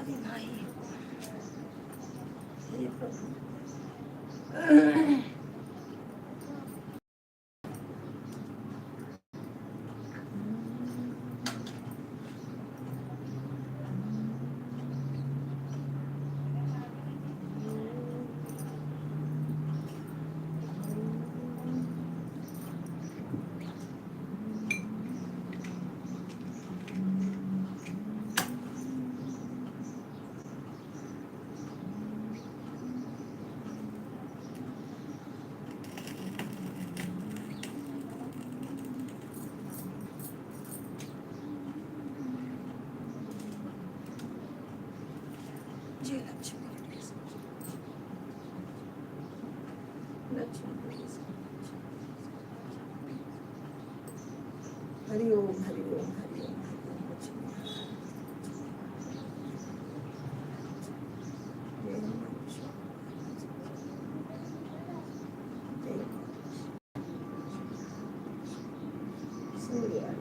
आदि भाई हे प्रभु। जय लक्ष्मी लक्ष्मी हरि ओम हरि ओम हरि ओम हरि ओम लक्ष्मी जय जय सूर्य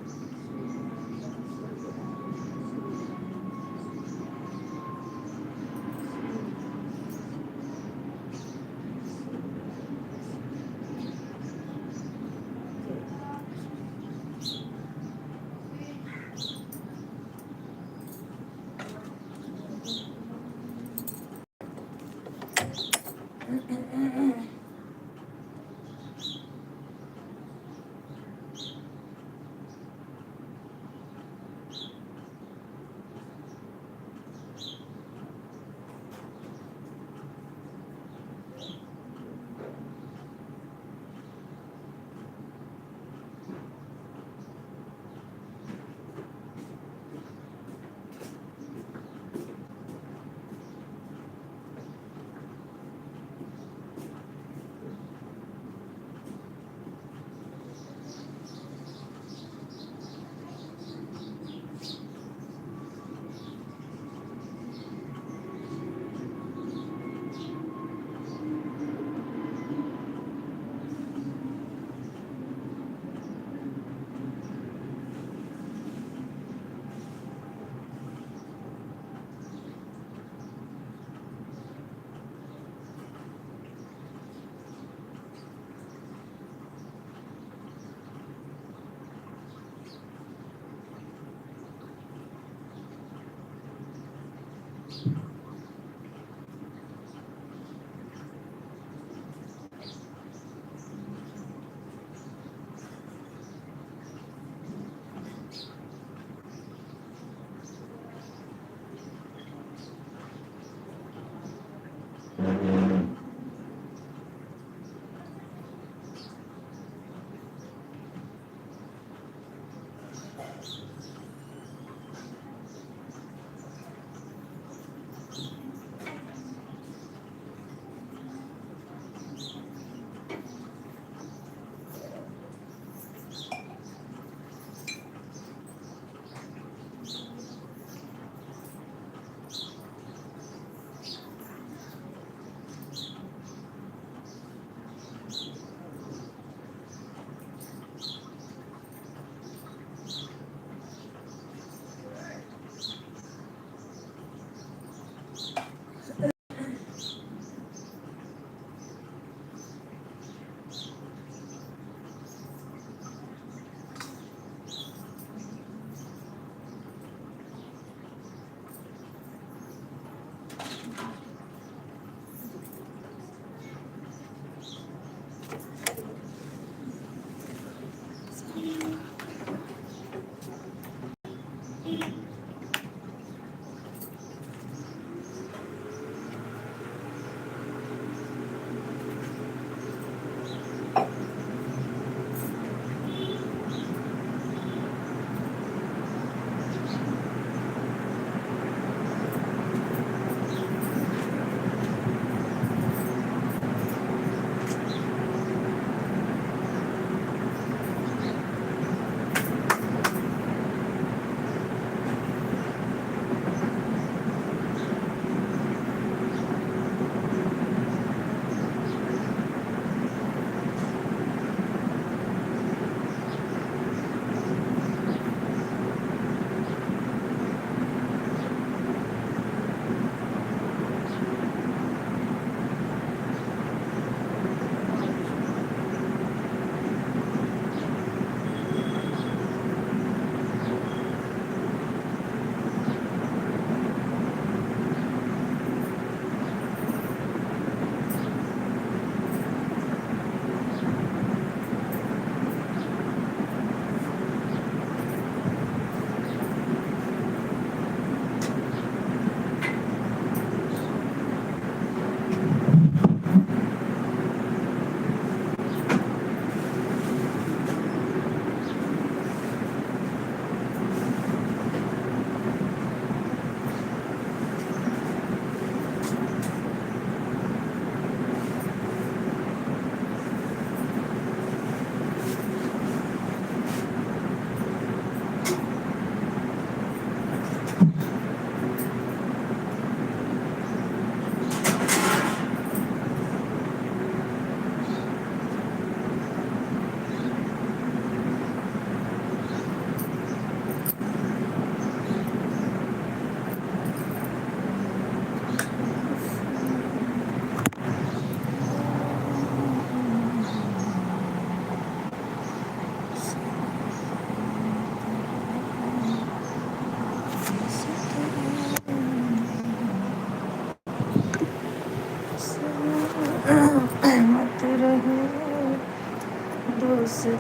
भैया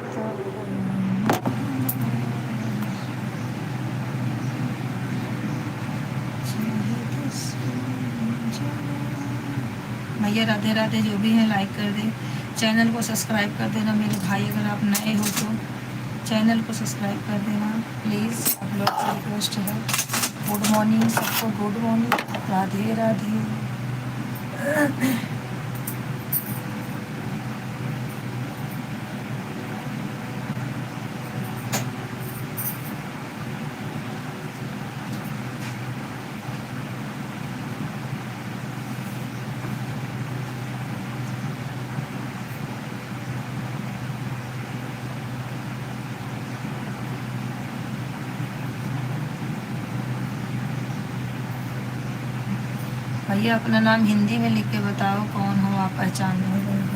राधे राधे, जो भी हैं लाइक कर दे, चैनल को सब्सक्राइब कर देना मेरे भाई, अगर आप नए हो तो चैनल को सब्सक्राइब कर देना प्लीज़, आप लोग से रिक्वेस्ट है। गुड मॉर्निंग सबको, गुड मॉर्निंग, राधे राधे। भैया अपना नाम हिंदी में लिख के बताओ, कौन हो आप, पहचान हो गए हो।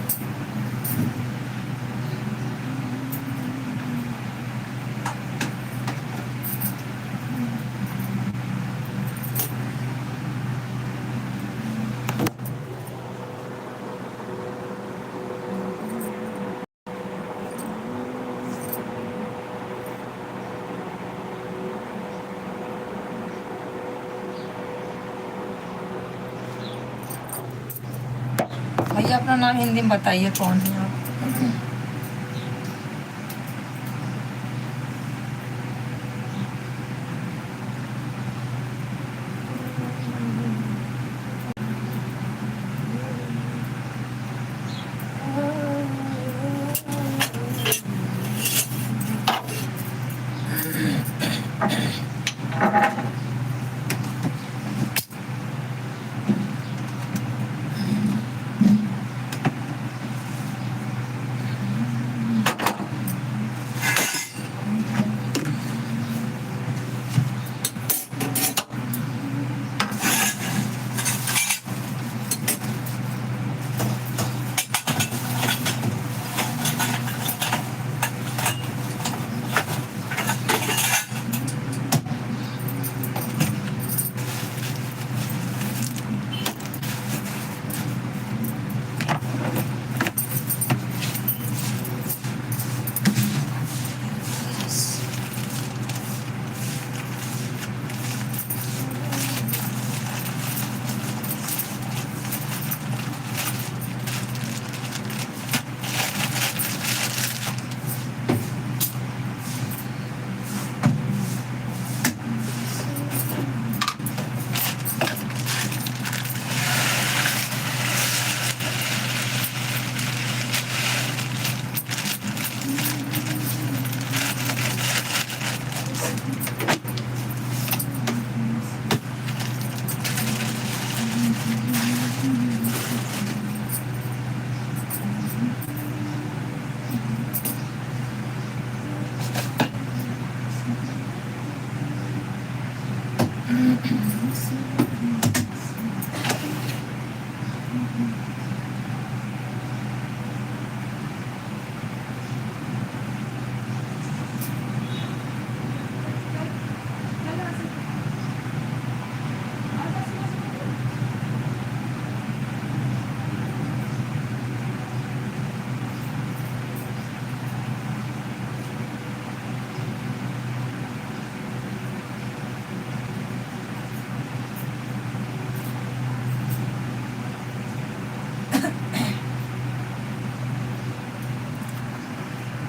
भैया अपना नाम हिंदी में बताइए, कौन है आप।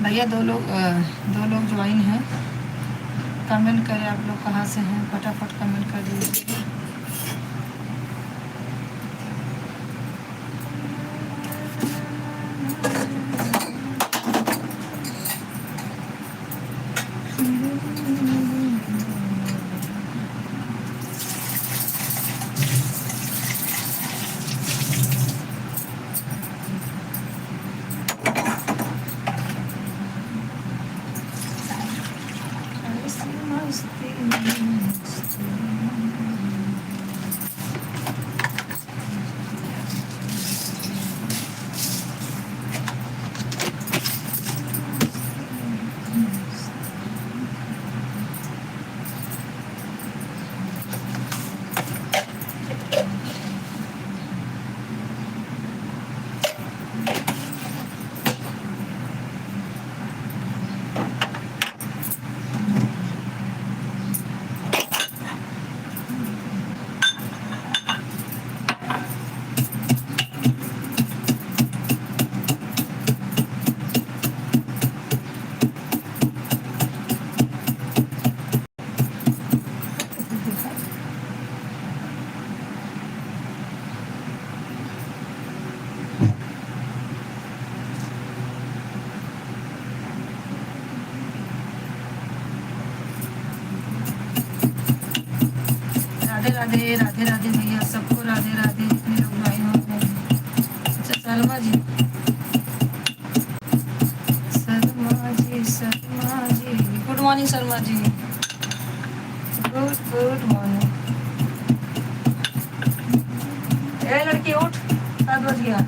भैया दो लोग ज्वाइन हैं, कमेंट करें आप लोग कहाँ से हैं, फटाफट कमेंट कर दीजिए। राधे राधे, राधे राधे भैया, सबको राधे राधे, जितने लोग ज्वाइन हो रहे हैं। अच्छा Sharma ji, Sharma ji, Sharma ji, good morning Sharma ji, good good morning. ए लड़की उठ, 7 बज गया।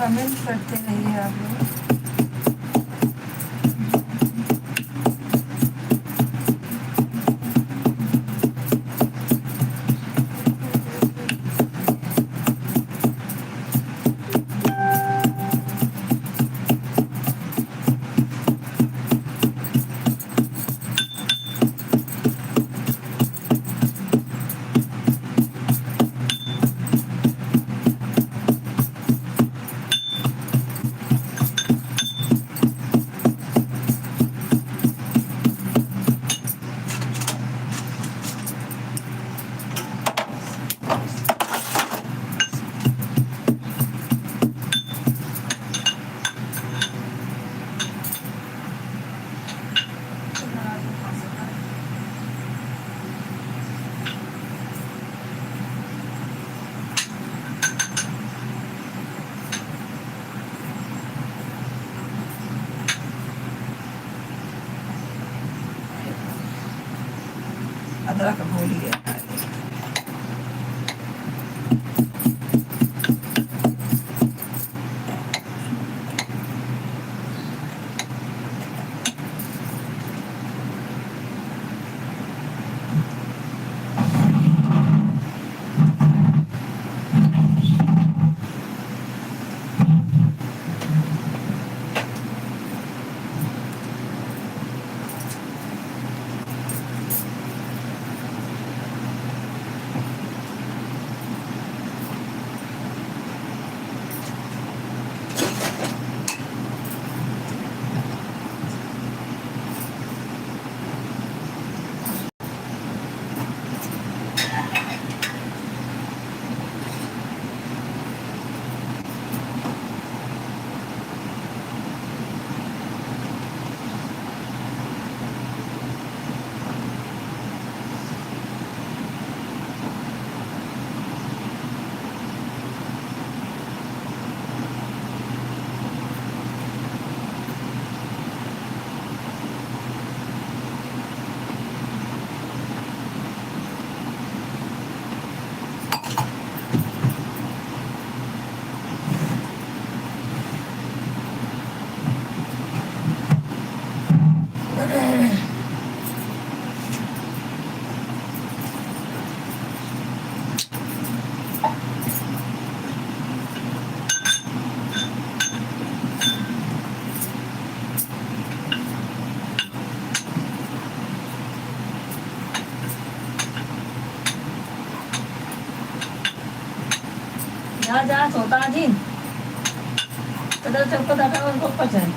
कमेंट करते रहिए आप लोग। अदरक भूल गया। जा जा सोता जी कदर चपको दादा उनको पचाए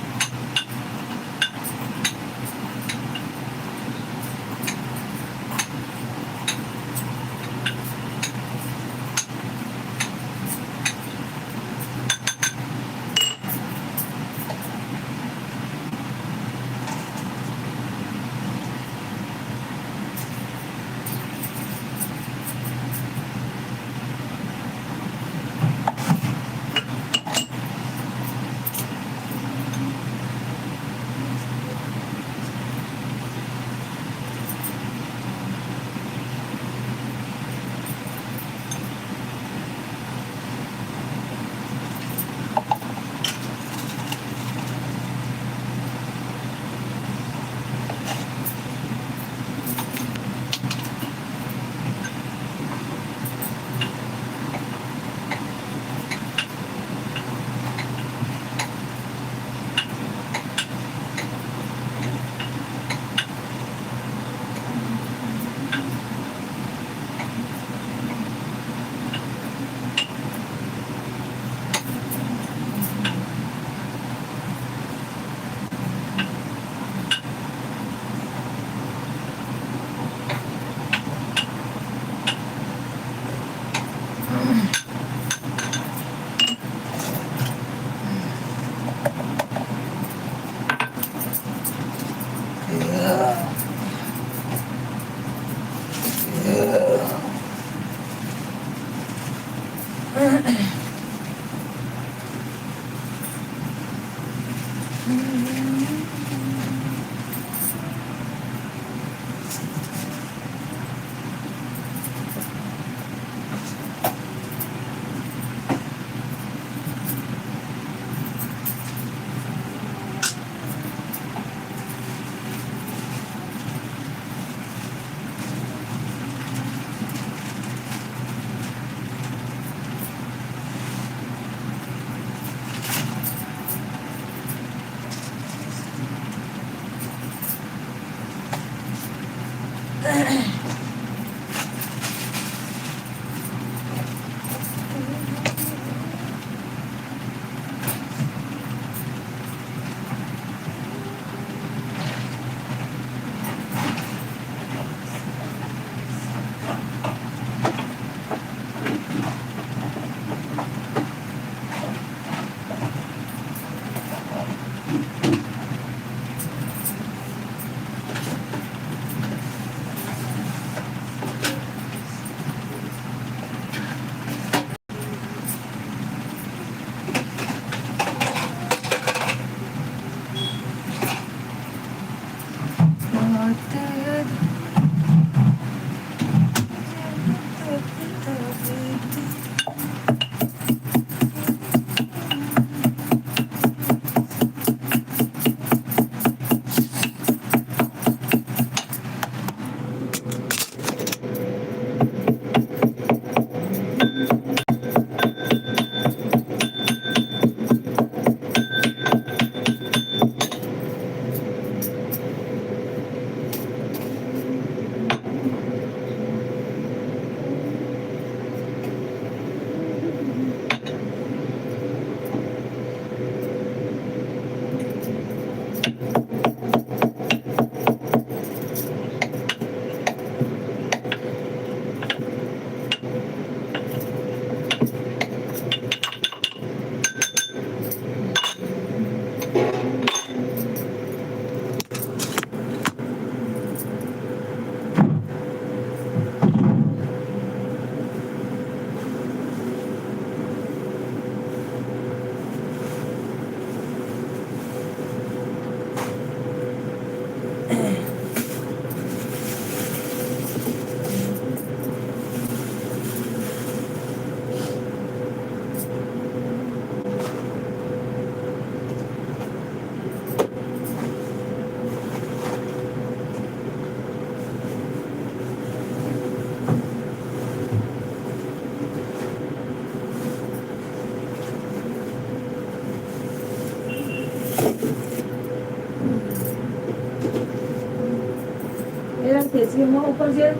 ऊपर से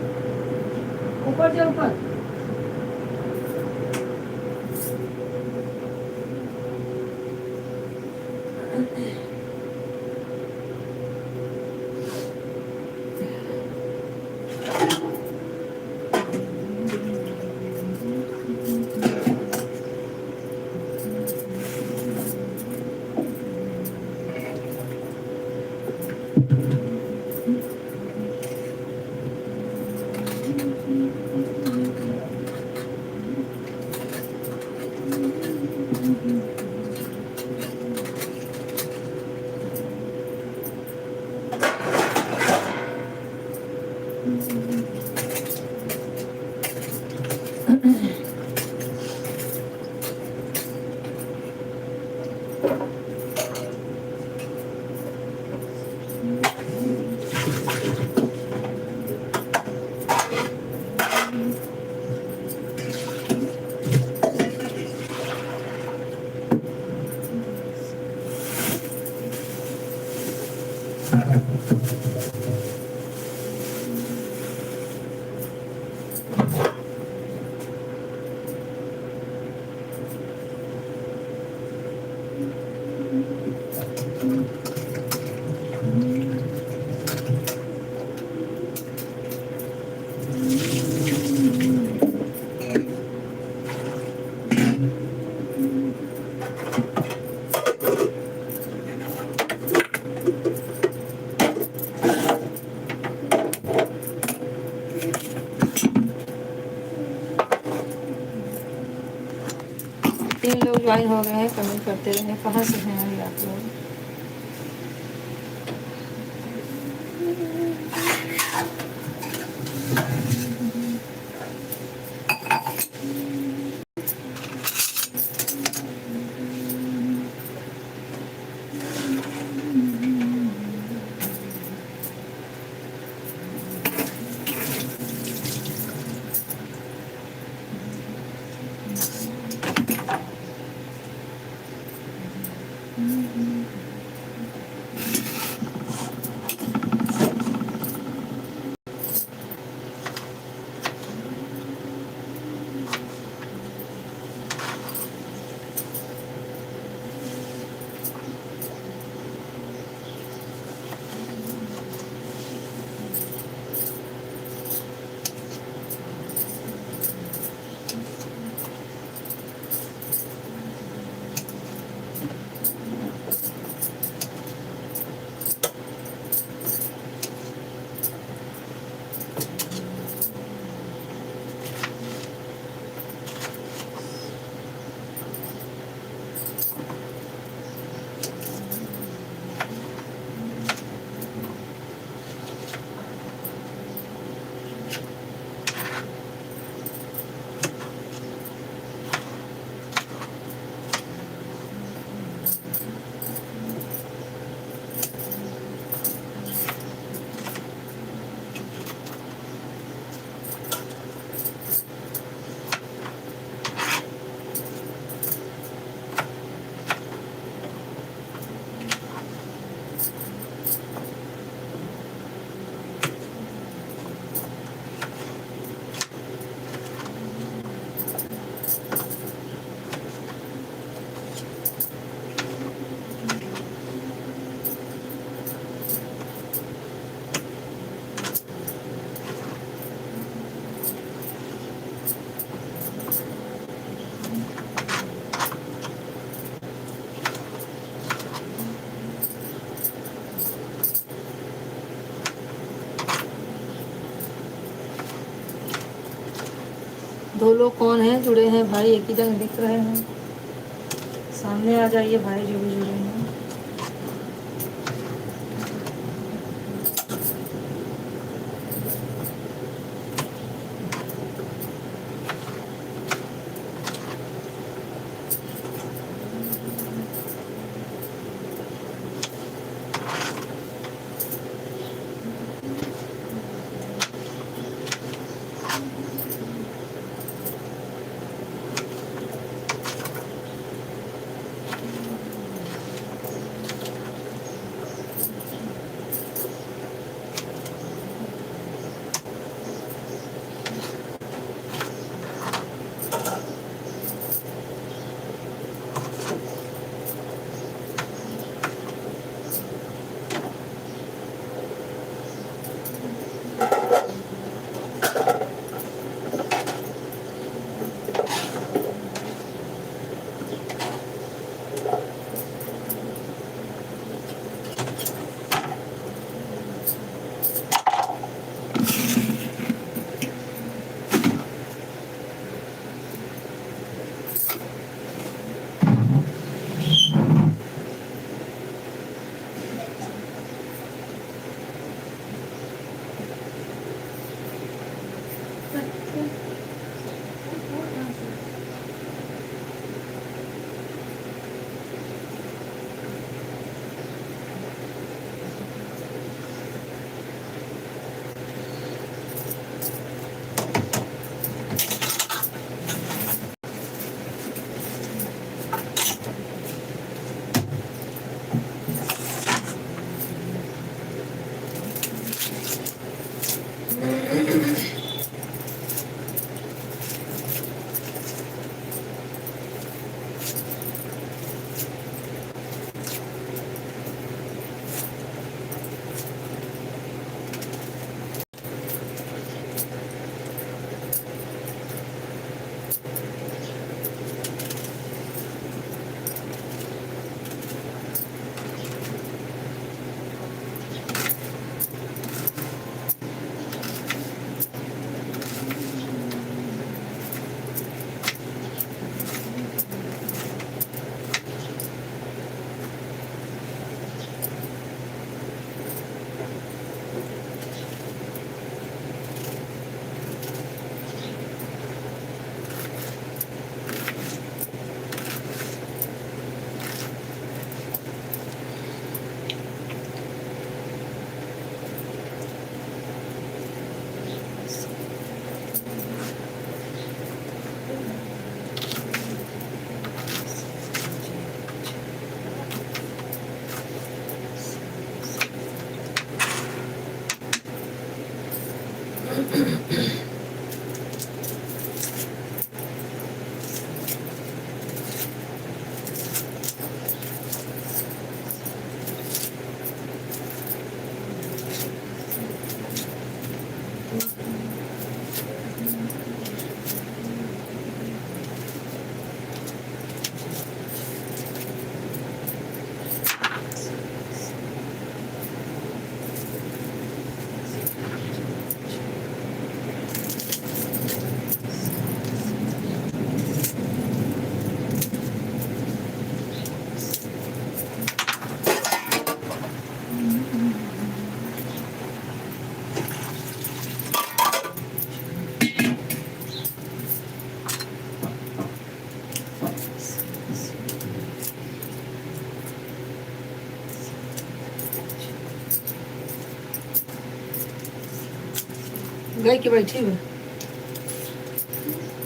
ऊपर 3 लोग ज्वाइन हो गए हैं, कमेंट करते रहे। कहाँ से हैं अभी आप लोग? दो लोग कौन हैं जुड़े हैं भाई? एक ही जगह दिख रहे हैं, सामने आ जाइए भाई जो भी जुड़े हैं। गई कि बैठी हुई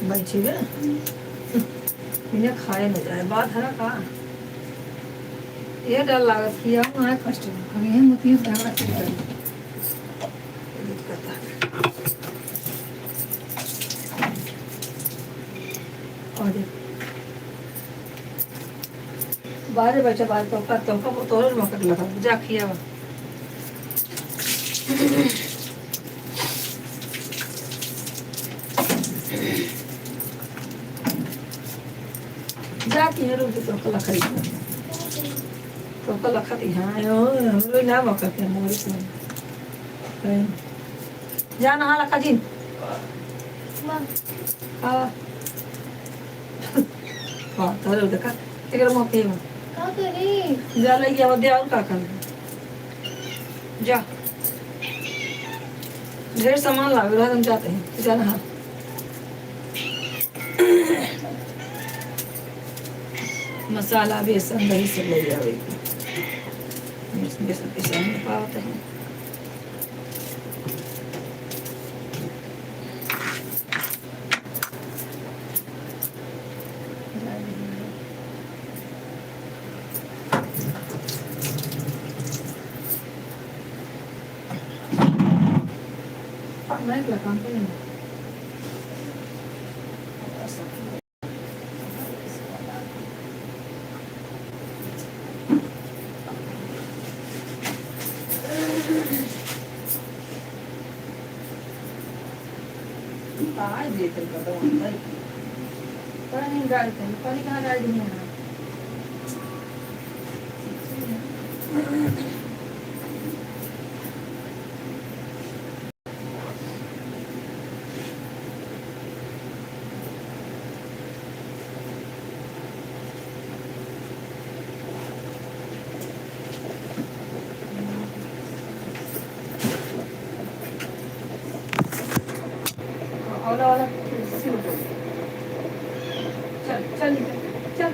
बैठी हुई इन्हें खाए न जाए बात है ना कहा ये डर लागत किया हूँ है कष्ट अब यही मुतियों से झगड़ा कर दिक्कत है और देख बाहर बैठे बाहर तो तोड़ मकट लगा जा किया हुआ जाती है रुक तो कल खरीद तो कल खरी हाँ हम ना मकर के मोरी को जा नहा लखा जी हाँ हाँ तो देखा तेरे मौके में का करे जा लगी अब दे और का कर जा ढेर सामान लावे रहा हम जाते हैं जा नहा मसाला बेसन दही सब ले जावे बेसन पिसा नहीं पाते हैं मैं क्या काम पे नहीं आज देते पता नहीं पता नहीं डालते पानी कहाँ डाल दिए हैं और चल चल चल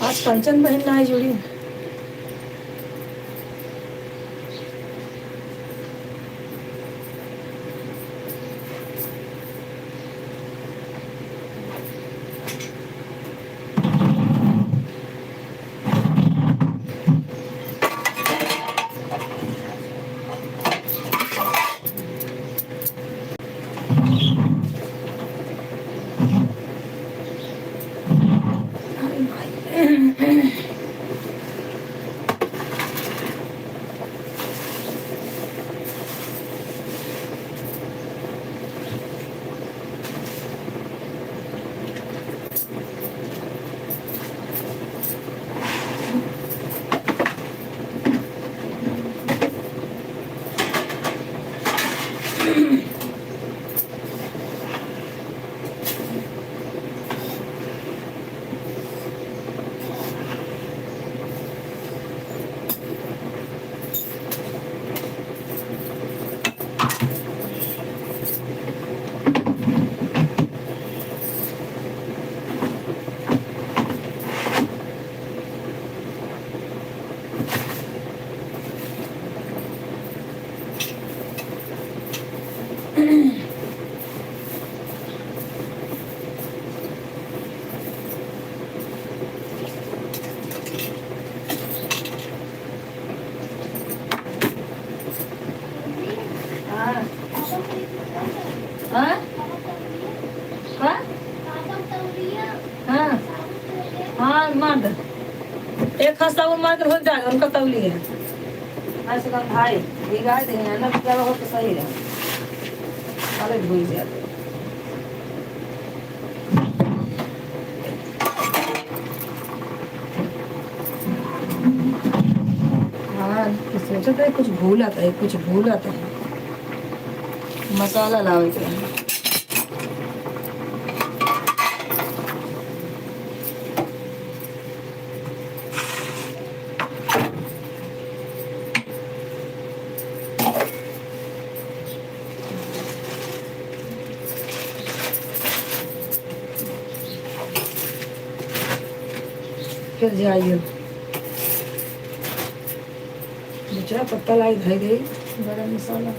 आज कंचन पहनना है जोड़ी। हाँ हाँ हाँ हाँ मार दे एक खस्ता वो मार कर हो जाएगा उनका तौली है ऐसे का भाई भिगा देंगे ना क्या हो तो सही है अरे भूल गया हाँ सोचा था कुछ भूल आता है कुछ भूल आता है मसाला लावे के फिर जाइए दूसरा पत्ता लाई धई गई गरम मसाला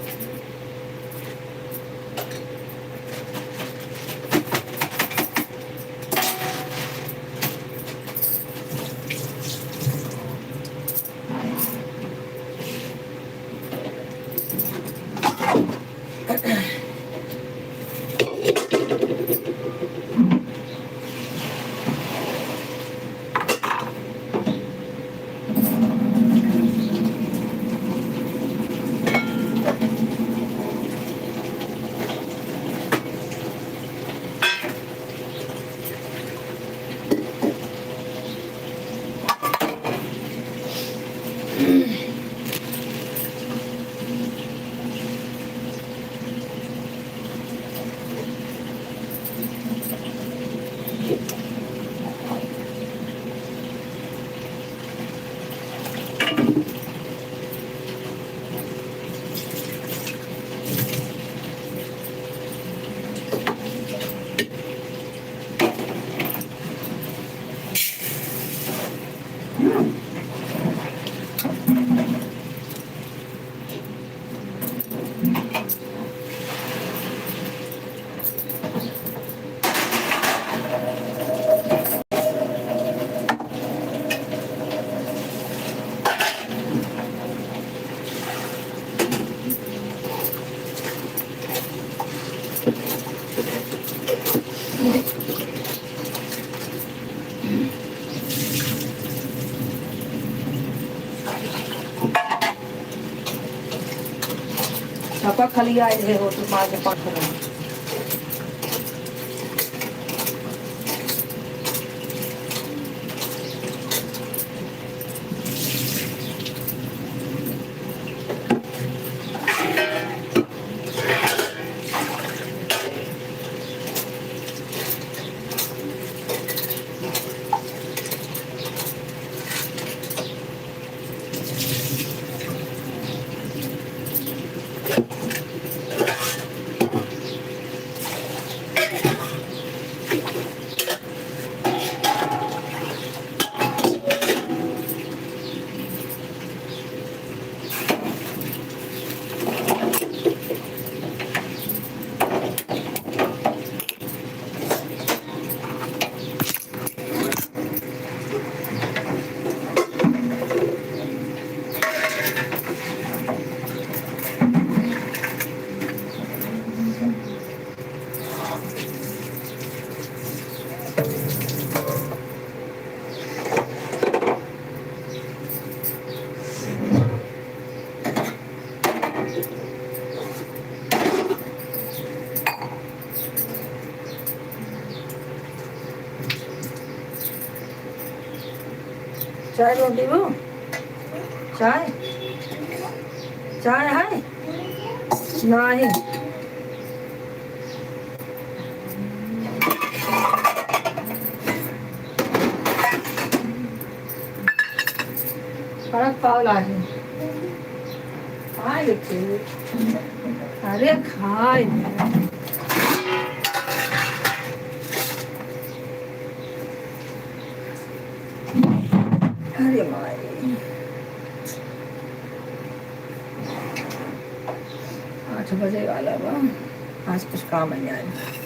छापा खाली आए है वो तो मार के पाठ करो चाय रोटी वो चाय चाय है नहीं फर्क पावला है खाए देखिए अरे खाए अरे माई 8 बजे वाला बा आज कुछ काम नहीं आया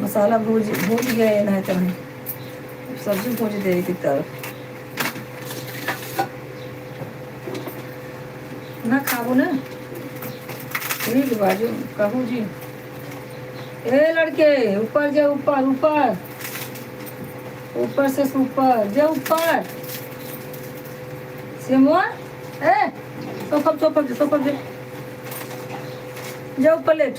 मसाला भूज गए नहीं तो सब्जी भूज दे थी तब ना खाबू ना ठीक बाजू कहू जी ए लड़के ऊपर जा ऊपर ऊपर ऊपर से ऊपर जा ऊपर सिमुआ ए सोफा जा ऊपर लेट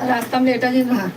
रास्ता में लेटा जी रहा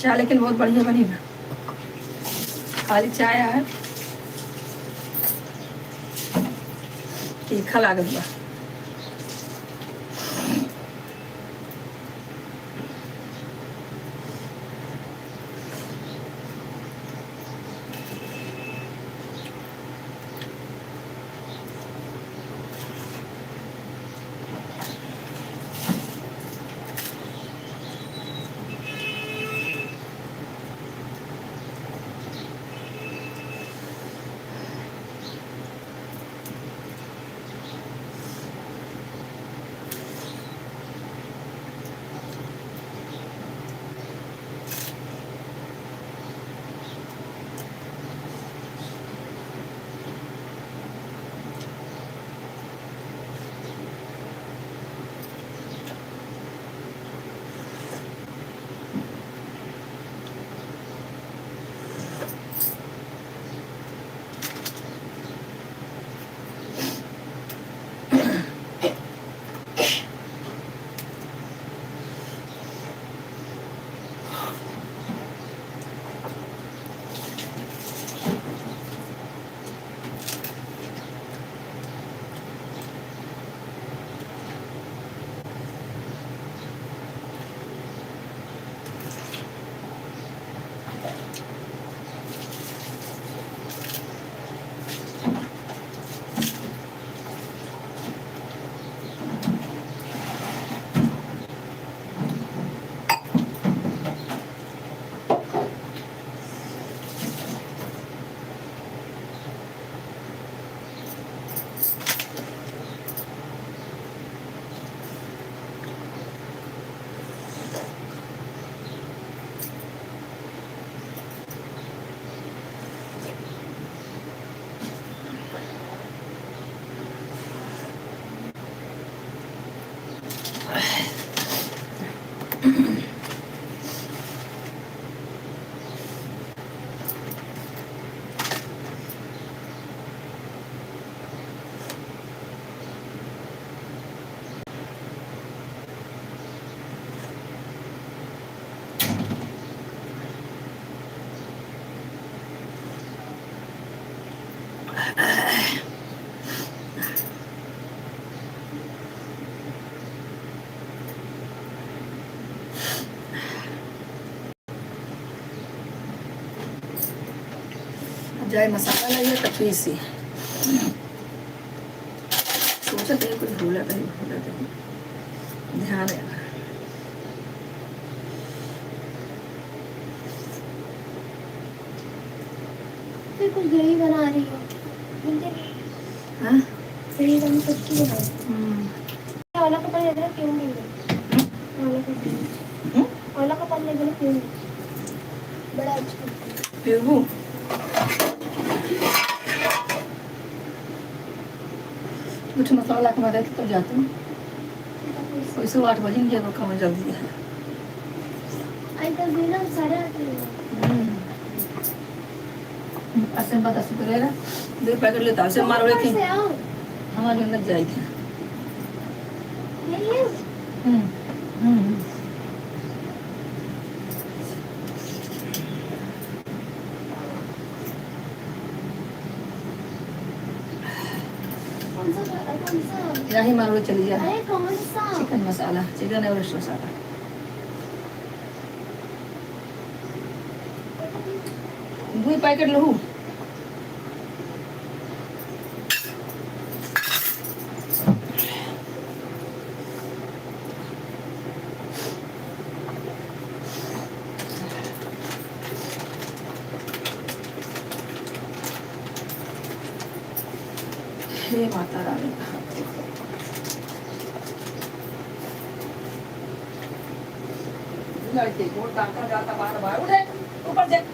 चाय लेकिन बहुत बढ़िया बनी है खाली चाय है तीखा लागत बा जाए मसाला लाइए तो पीसी सोचा कहीं कुछ भूला कहीं ध्यान है। फिर कुछ ग्रेवी बना रही हो? हाँ ग्रेवी बनी सब्जी बना रही हो? वाला कपड़ा ले देना क्यों नहीं है? वाला कपड़ा ले देना क्यों नहीं? बड़ा अच्छा पीबू कुछ मसाला के बाद तो जाती हूँ वैसे 8 बजे नहीं जाएगा काम जल्दी है। आई तक भी ना 8:30 ऐसे बात ऐसे करेगा 2 पैकेट लेता ऐसे मार रहे थे हमारे अंदर जाएगी। यही मारो चली जाए। अरे कौन सा? चिकन मसाला चिकन एवरेस्ट मसाला दो पैकेट लहू हे माता रानी लड़के को टांका जाता बाहर बाहर उठे ऊपर से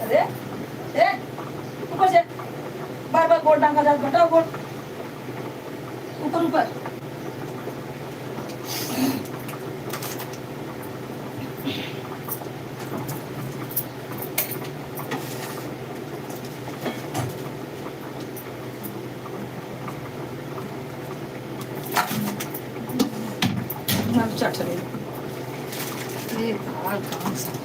अरे ए ऊपर से बार बार गोल टांगा जाता बटाओ गोल ऊपर ऊपर चटनी ये दाल कहाँ से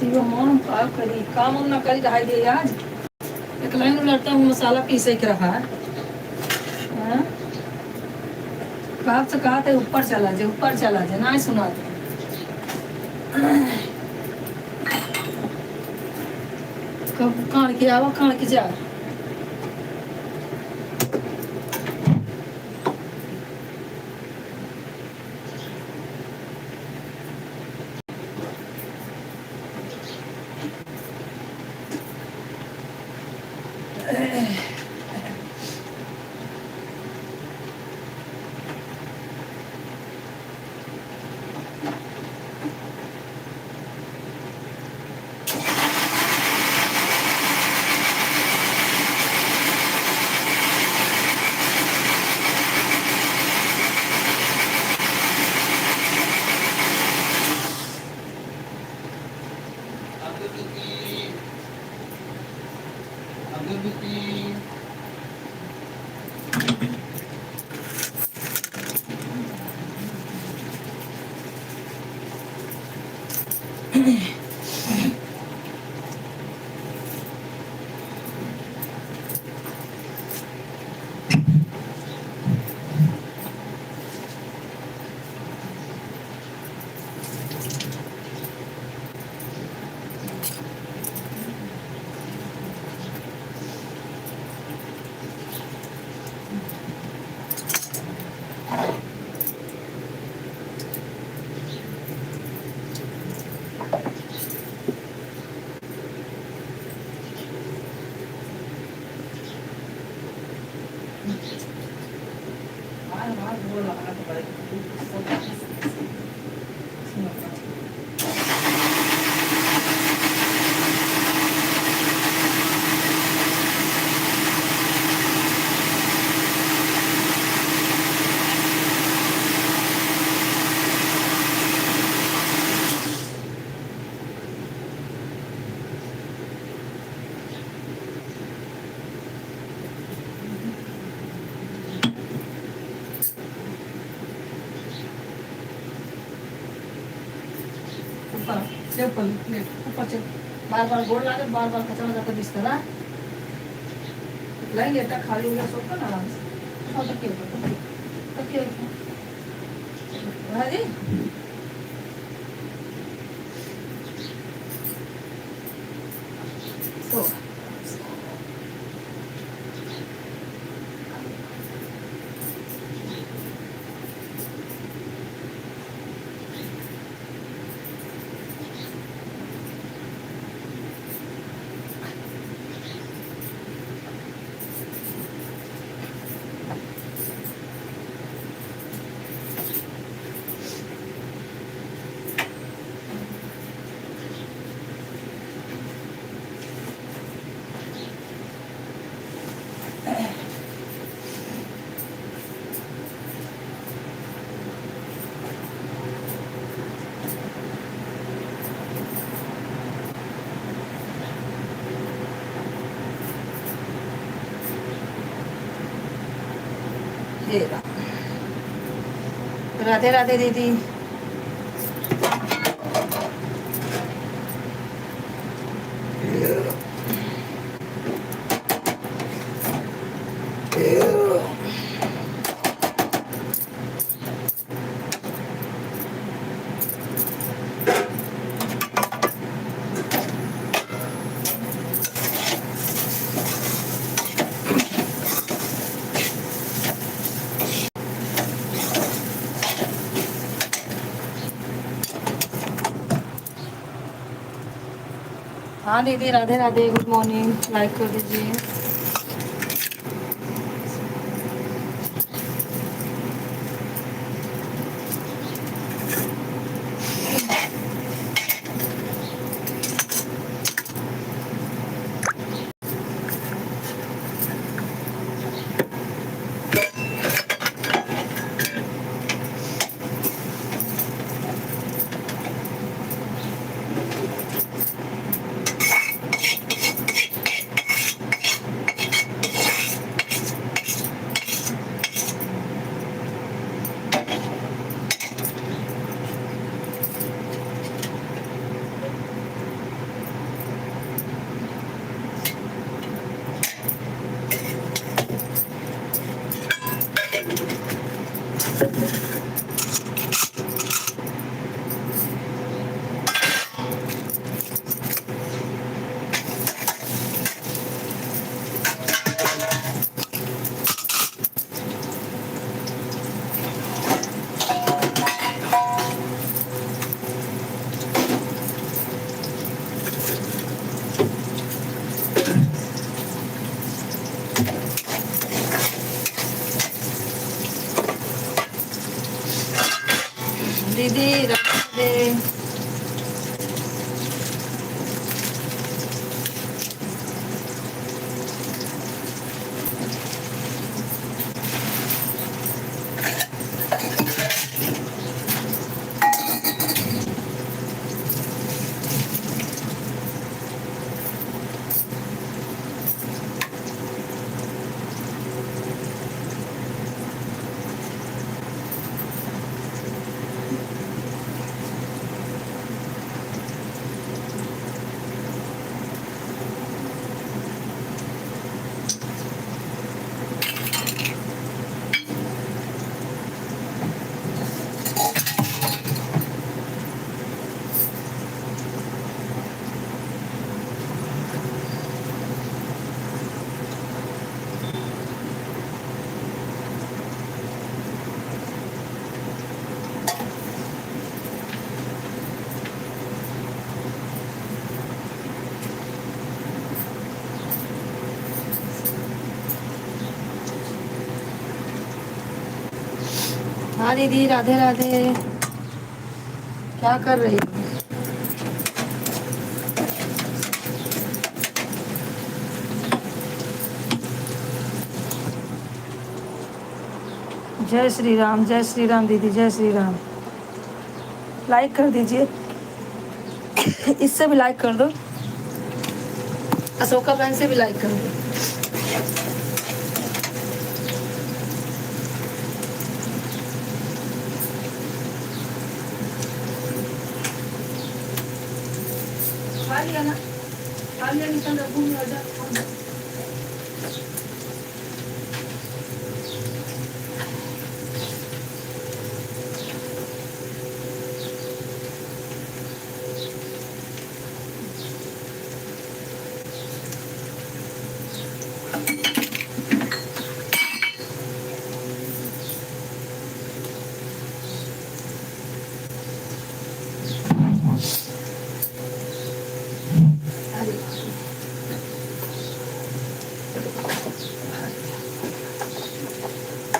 सीओ मन का करी काम हम ना करी रहा दे आज एक लाइन में लड़ता हूँ मसाला पीसे के रहा है हाँ? बाप से कहा था ऊपर चला जाए ना सुना कब कान के आवा कान के जा ऊपर से बार बार गोड़ लागे बार बार खतरा जाता बिस्तरा लाइन लेटा खाली हो गया सोता ना आराम से और तकिए राजी सो राधे राधे दीदी हाँ दीदी Radhe Radhe good morning like कर दीजिए दीदी राधे। हाँ दीदी राधे राधे। क्या कर रही हो? जय श्री राम दीदी, जय श्री राम। लाइक कर दीजिए, इससे भी लाइक कर दो, अशोका बहन से भी लाइक कर दो। खा लिया ना, खा लिया, निकल रखूँ में आ जा।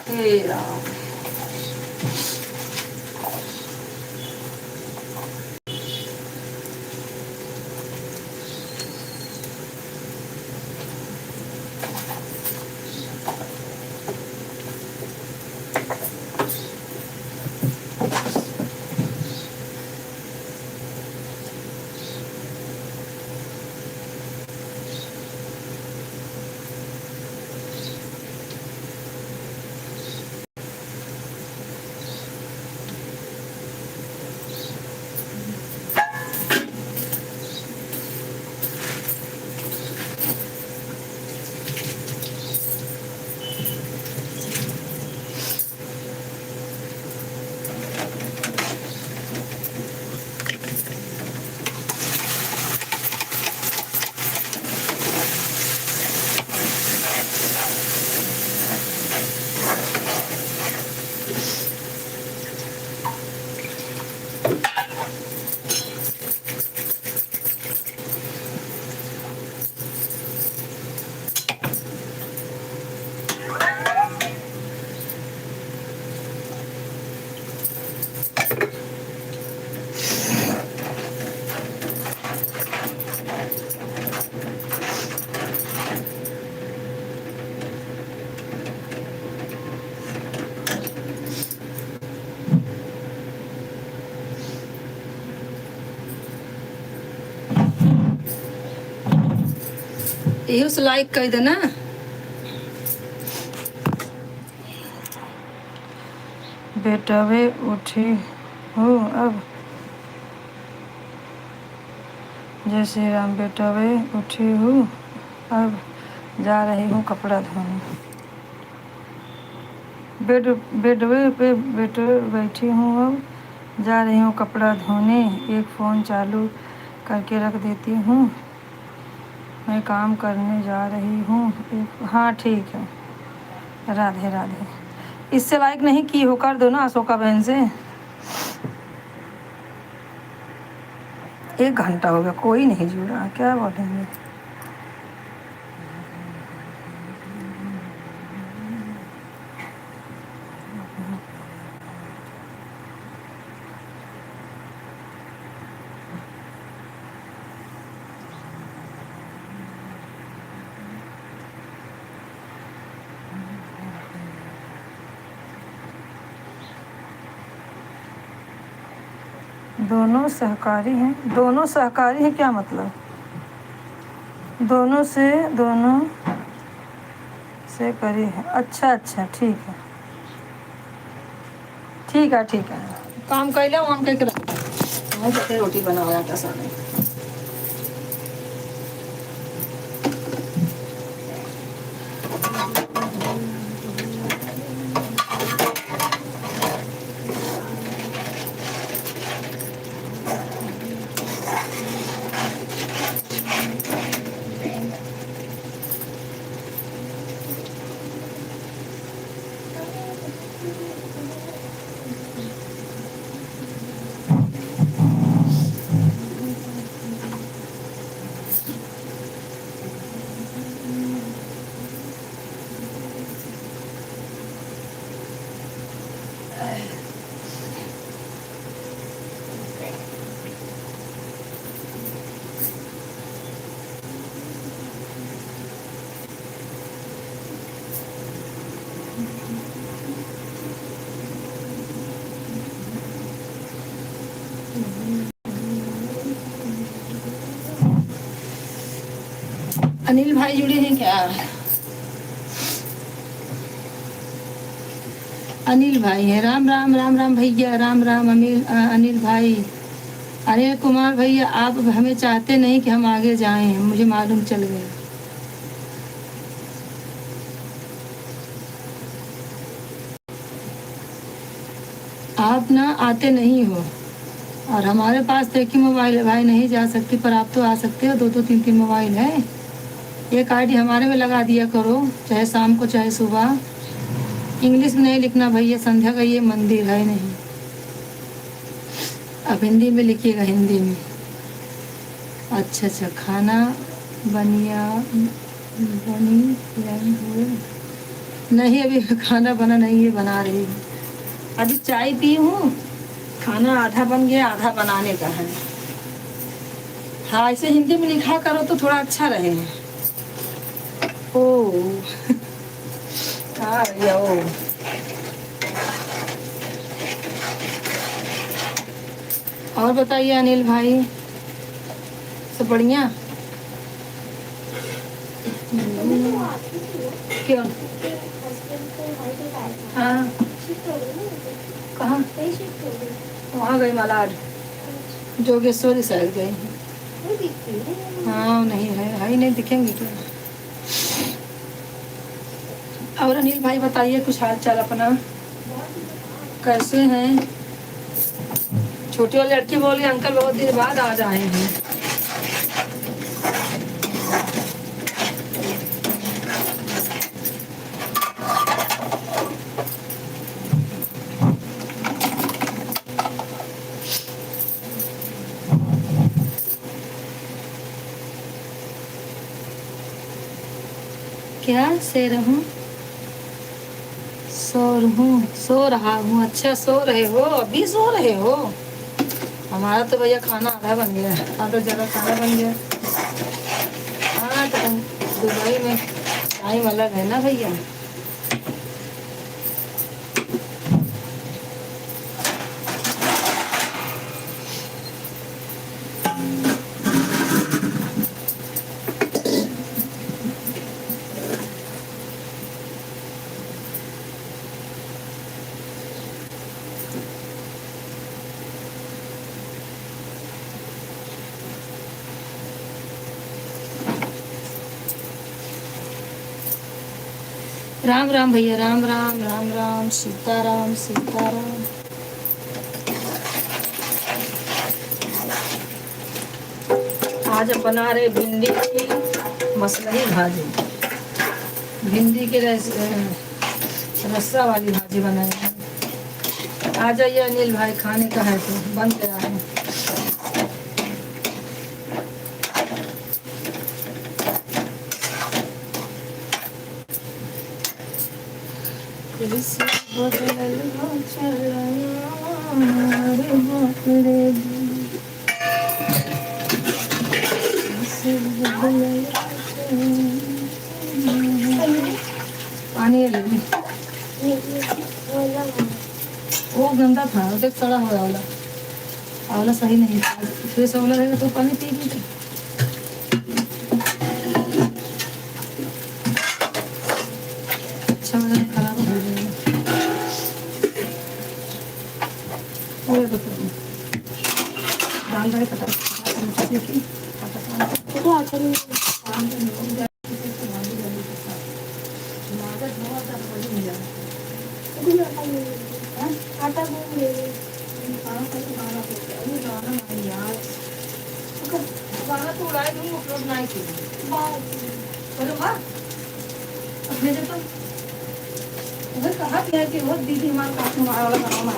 हे राम। इहो से लाइक कर देना। बेटवे उठी हूँ अब, जय श्री राम। बेटवे उठी हूँ अब, जा रही हूँ कपड़ा धोने। बेडवे पे बैठी हूँ अब, जा रही हूँ कपड़ा धोने। एक फ़ोन चालू करके रख देती हूँ, मैं काम करने जा रही हूँ। हाँ ठीक है, राधे राधे। इससे लाइक नहीं की हो, कर दो ना अशोका बहन से। 1 घंटा हो गया, कोई नहीं जुड़ा, क्या बोलेंगे। दोनों सहकारी हैं, दोनों सहकारी हैं क्या मतलब? दोनों से करी है। अच्छा अच्छा ठीक है ठीक है ठीक है। काम कर लो हम कह के रोटी बनाया था सारे। अनिल भाई जुड़े हैं क्या? अनिल भाई है। राम राम राम राम भैया, राम राम अनिल भाई। अनिल कुमार भैया, आप हमें चाहते नहीं कि हम आगे जाएं, मुझे मालूम चल गया। आप ना आते नहीं हो और हमारे पास तो एक ही मोबाइल है भाई, नहीं जा सकती, पर आप तो आ सकते हो। दो दो तीन तीन मोबाइल है। एक आईडी हमारे में लगा दिया करो, चाहे शाम को चाहे सुबह। इंग्लिश में नहीं लिखना भैया, संध्या का ये मंदिर है नहीं। अब हिंदी में लिखिएगा, हिंदी में। अच्छा अच्छा, खाना बनी हुए नहीं, अभी खाना बना नहीं है, बना रही हूँ। अभी चाय पी हूँ, खाना आधा बन गया, आधा बनाने का है। हाँ, ऐसे हिंदी में लिखा करो तो थोड़ा अच्छा रहे। ओ हाँ भैया, ओ और बताइए अनिल भाई, सब बढ़िया? क्यों? हाँ, कहाँ? वहाँ गई मलाड, जोगेश्वरी साइड गई। हाँ नहीं है ही नहीं, दिखेंगे क्या? और अनिल भाई बताइए कुछ हाल चाल अपना, कैसे हैं? छोटी वाली लड़की बोली अंकल बहुत दिन बाद आ जाए हैं। क्या से रहूं? सो रहा हूँ। अच्छा, सो रहे हो? अभी सो रहे हो? हमारा तो भैया खाना आधा बन गया, आधा जगह खाना बन गया। हाँ तो दुबई में टाइम अलग है ना भैया। राम राम भैया, राम राम राम राम, सीताराम सीताराम। आज बना रहे भिंडी की मसलही भाजी, भिंडी के रस्सा वाली भाजी बनाई। आ जाइए अनिल भाई, खाने का है तो बन गया है। पानी वो गंदा था, देख सड़ा हुआ वाला। वाला सही नहीं था, फ्रेश वाला रहेगा तो पानी पिएगी। अच्छा वाला खराब हो जाएगा। पूरे तो डाल रहे पता देखिए तो आटा नहीं आटा गूंद ले तो उड़ाए दूँ उपयोग नहीं की बोलो माँ अपने जब उधर कहा गया कि वो दीदी हमारे पास में वाला बनाओ मैं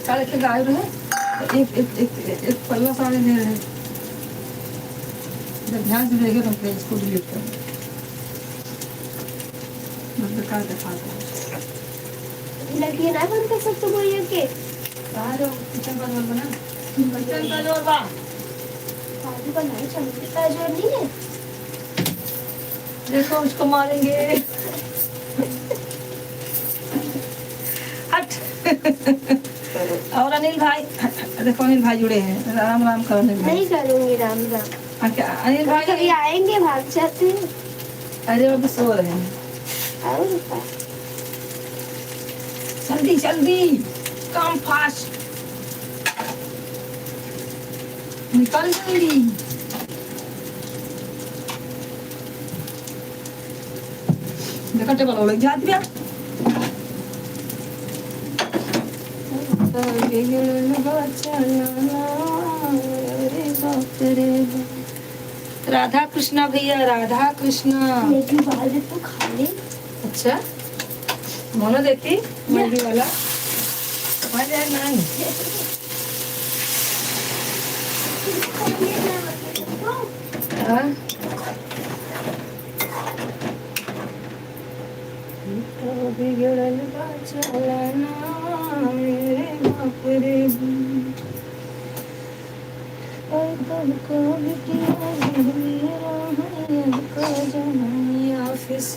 साढ़े के गाय रहे एक एक एक एक पल्ला साढ़े ले रहे जब ध्यान से देखे तो इसको डिलीट कर बेकार दिखाता लगी ना बंद कर सकते हो ये के बाहर किचन का डोर बना किचन का डोर बा आलू बनाए चमचे का जो नहीं है देखो उसको मारेंगे हट और अनिल भाई देखो अनिल भाई जुड़े हैं राम राम करो अनिल भाई नहीं करूंगी राम राम क्या अनिल भाई कभी आएंगे भाग जाते हैं अरे वो भी सो रहे हैं आओ रुपा जल्दी जल्दी कम फास्ट निकल जल्दी देखो टेबल हो लग जाती है राधा कृष्णा भैया राधा कृष्णा लेकिन बाहर तो खा ले अच्छा मोनो देखी मंडी वाला मजा नहीं हाँ तो बिगड़ल बा चलना मेरे बाप रे कब को बिटिया मेरा है को जमाई ऑफिस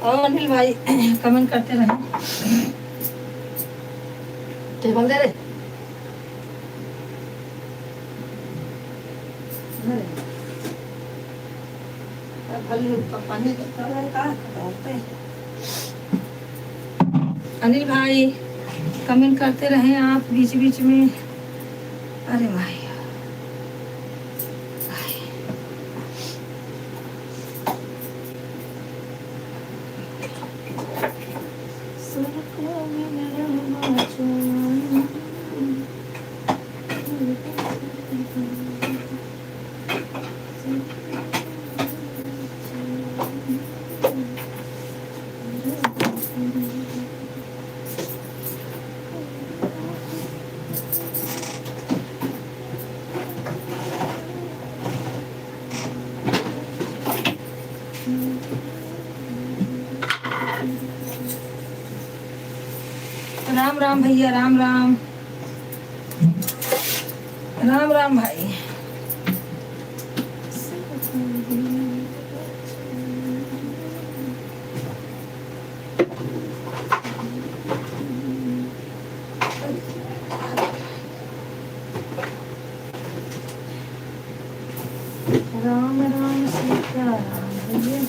और अनिल भाई कमेंट करते रहे टेबल दे रहे अनिल भाई कमेंट करते रहे आप बीच बीच में अरे भाई राम राम भैया राम राम राम राम भाई राम राम सीता राम भैया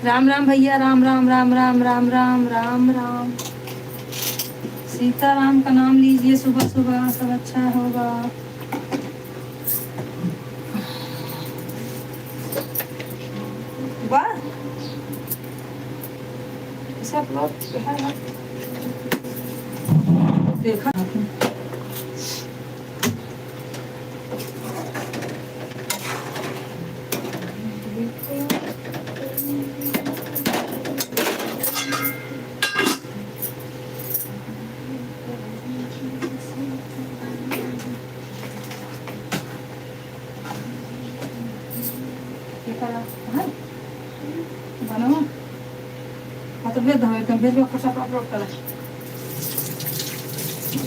राम राम भैया राम राम राम राम राम राम राम राम सीताराम का नाम लीजिए सुबह सुबह सब अच्छा होगा। वाह सब लोग देखा हाँ तो भेज दो एकदम भेज दो खर्चा पर अपलोड करा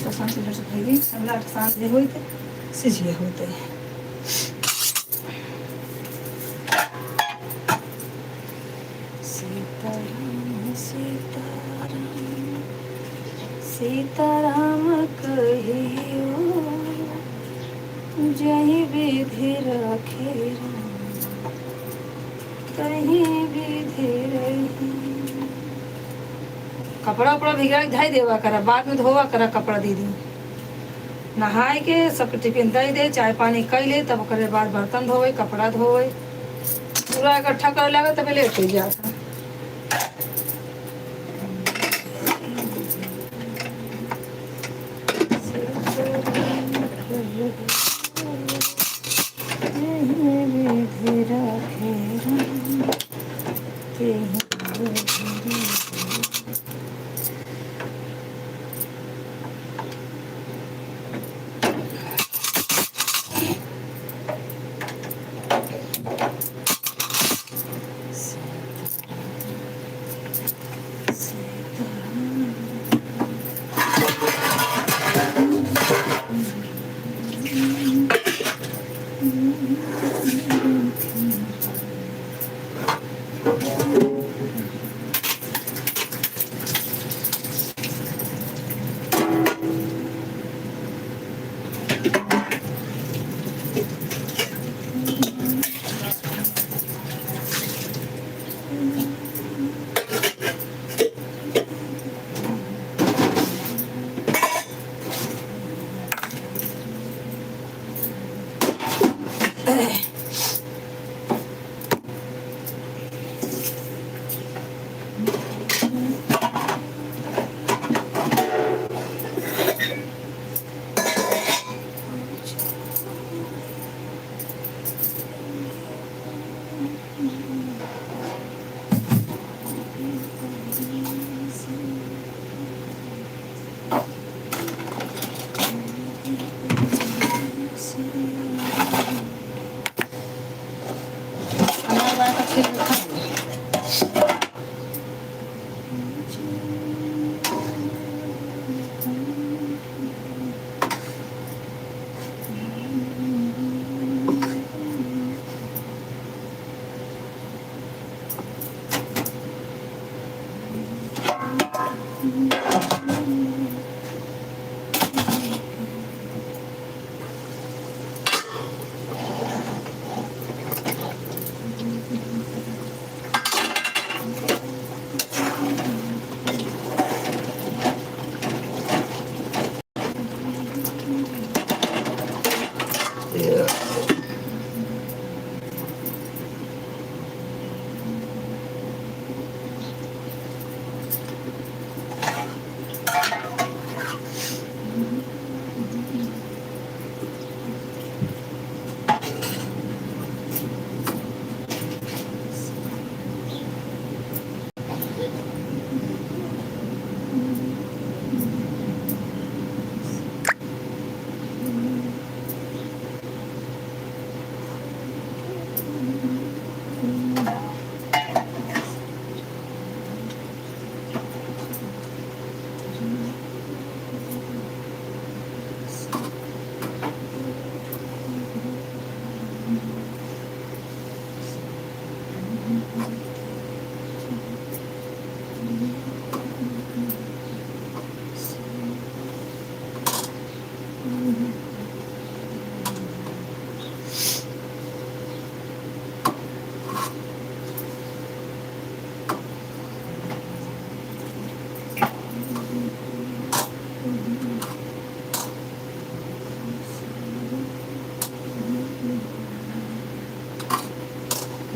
तो शांति से खाएगी अगला शांत जे होते सीझिए होते सीताराम सीताराम सीताराम कहियो जही विधि रखे कहीं विधि रही। कपड़ा उपड़ा भिगा के धाई देवा करा बाद में धोवा करा कपड़ा दीदी नहाए के सब टिफिन दे दे चाय पानी कैले तब करे बाद बर्तन धोवे कपड़ा धोवे पूरा इकट्ठा करे लगे तब लेट हो जाता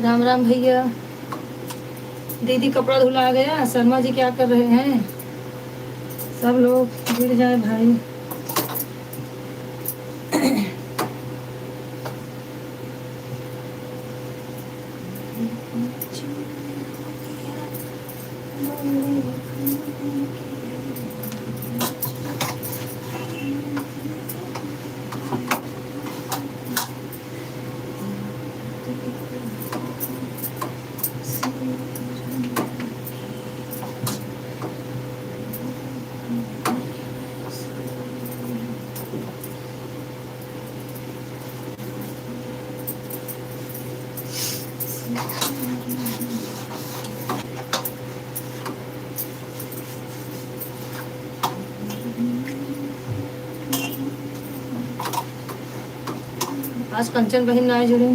राम राम भैया दीदी कपड़ा धुला गया शर्मा जी क्या कर रहे हैं सब लोग गिर जाए भाई आज कंचन बहन ना जुड़ी।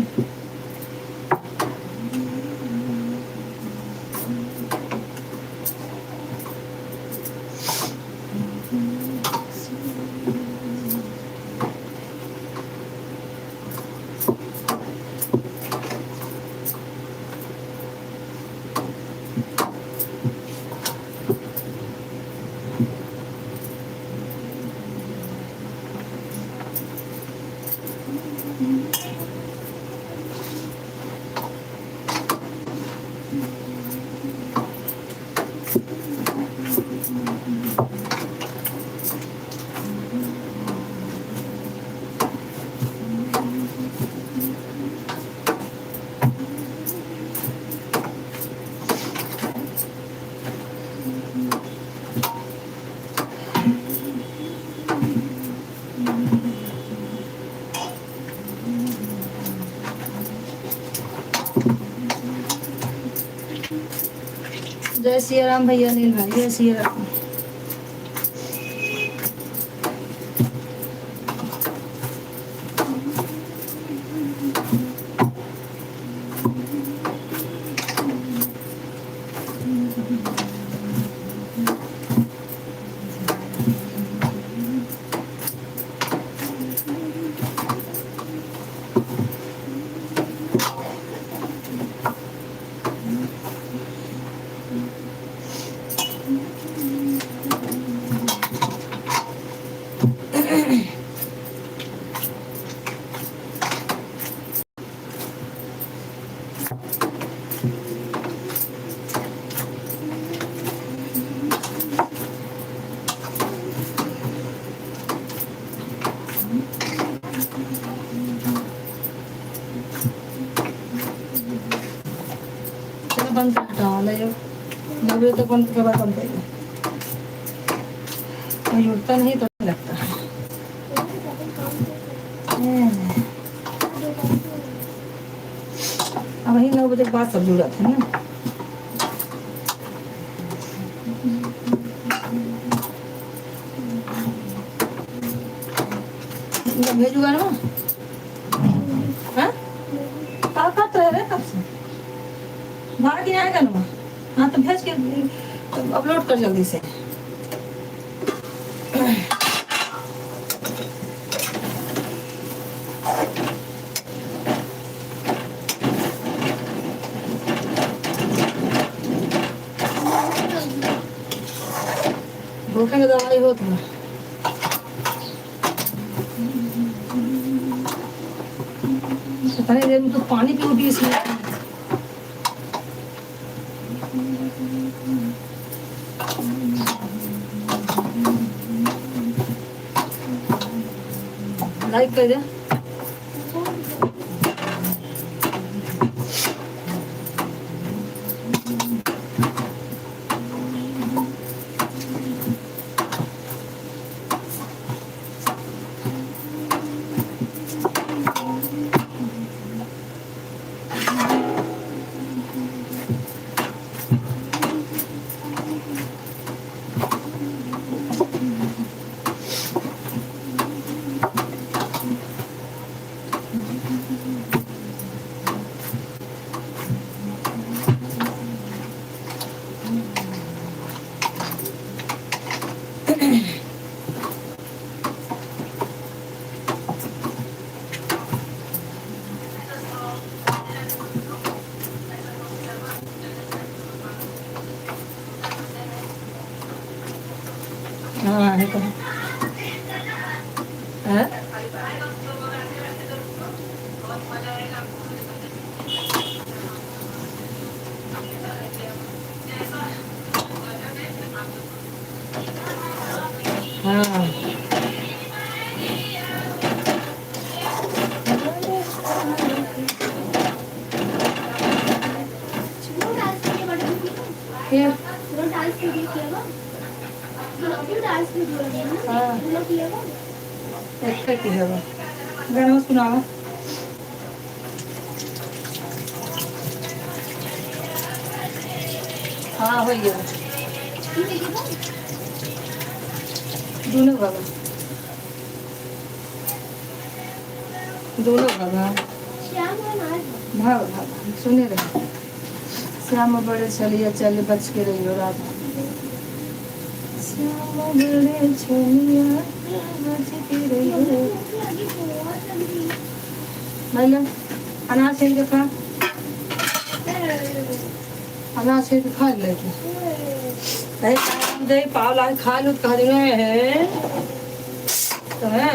जय सिया राम भैया नील भाई, जय सिया राम। बंद कर डाल है 9 बजे तक बंद के बाद बंद करेगा। कोई उठता नहीं तो नहीं लगता है। अब वही 9 बजे के बाद सब जुड़ा था ना। भेजूगा ना। हाँ कब रह रहे कब से 12 दिन आएगा ना। हाँ तो भेज के तो अपलोड कर जल्दी से। भूखे की दवाई हो तो पता नहीं देर में तो पानी पी उठी इसमें। लाइक कर दे। हाँ है तो है। हाँ क्या की है वो गाना सुनाओ। हाँ हो गया दोनों बाबा दोनों भगवान श्याम और नाग। भाव भाव सुने रहे। श्याम बड़े छलिया चल बच के रही हो राधा। श्याम बड़े छलिया बच के रही हो। भूख लगी बहुत लगी। मैंने अनाज छीन के खा। अनाज छीन के खा लेती। नहीं काम दे पाव ला खा लूट कह रही है तो है।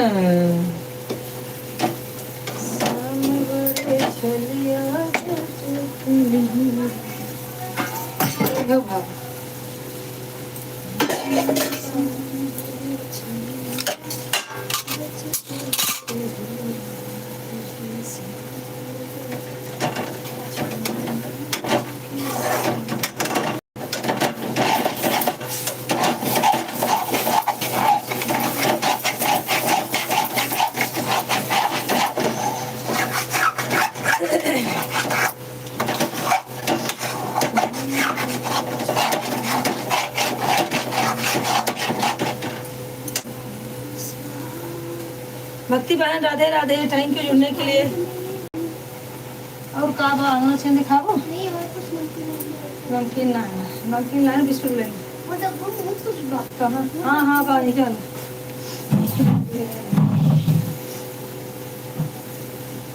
भक्ति बहन राधे राधे, थैंक यू जुड़ने के लिए। और का बांगना छे दिखाबो? नहीं और कुछ नहीं। नमकीन ना है, नमकीन लाए बिस्कुट ले। मतलब वो बहुत कुछ बात। कहाँ? हाँ हाँ बा निकल।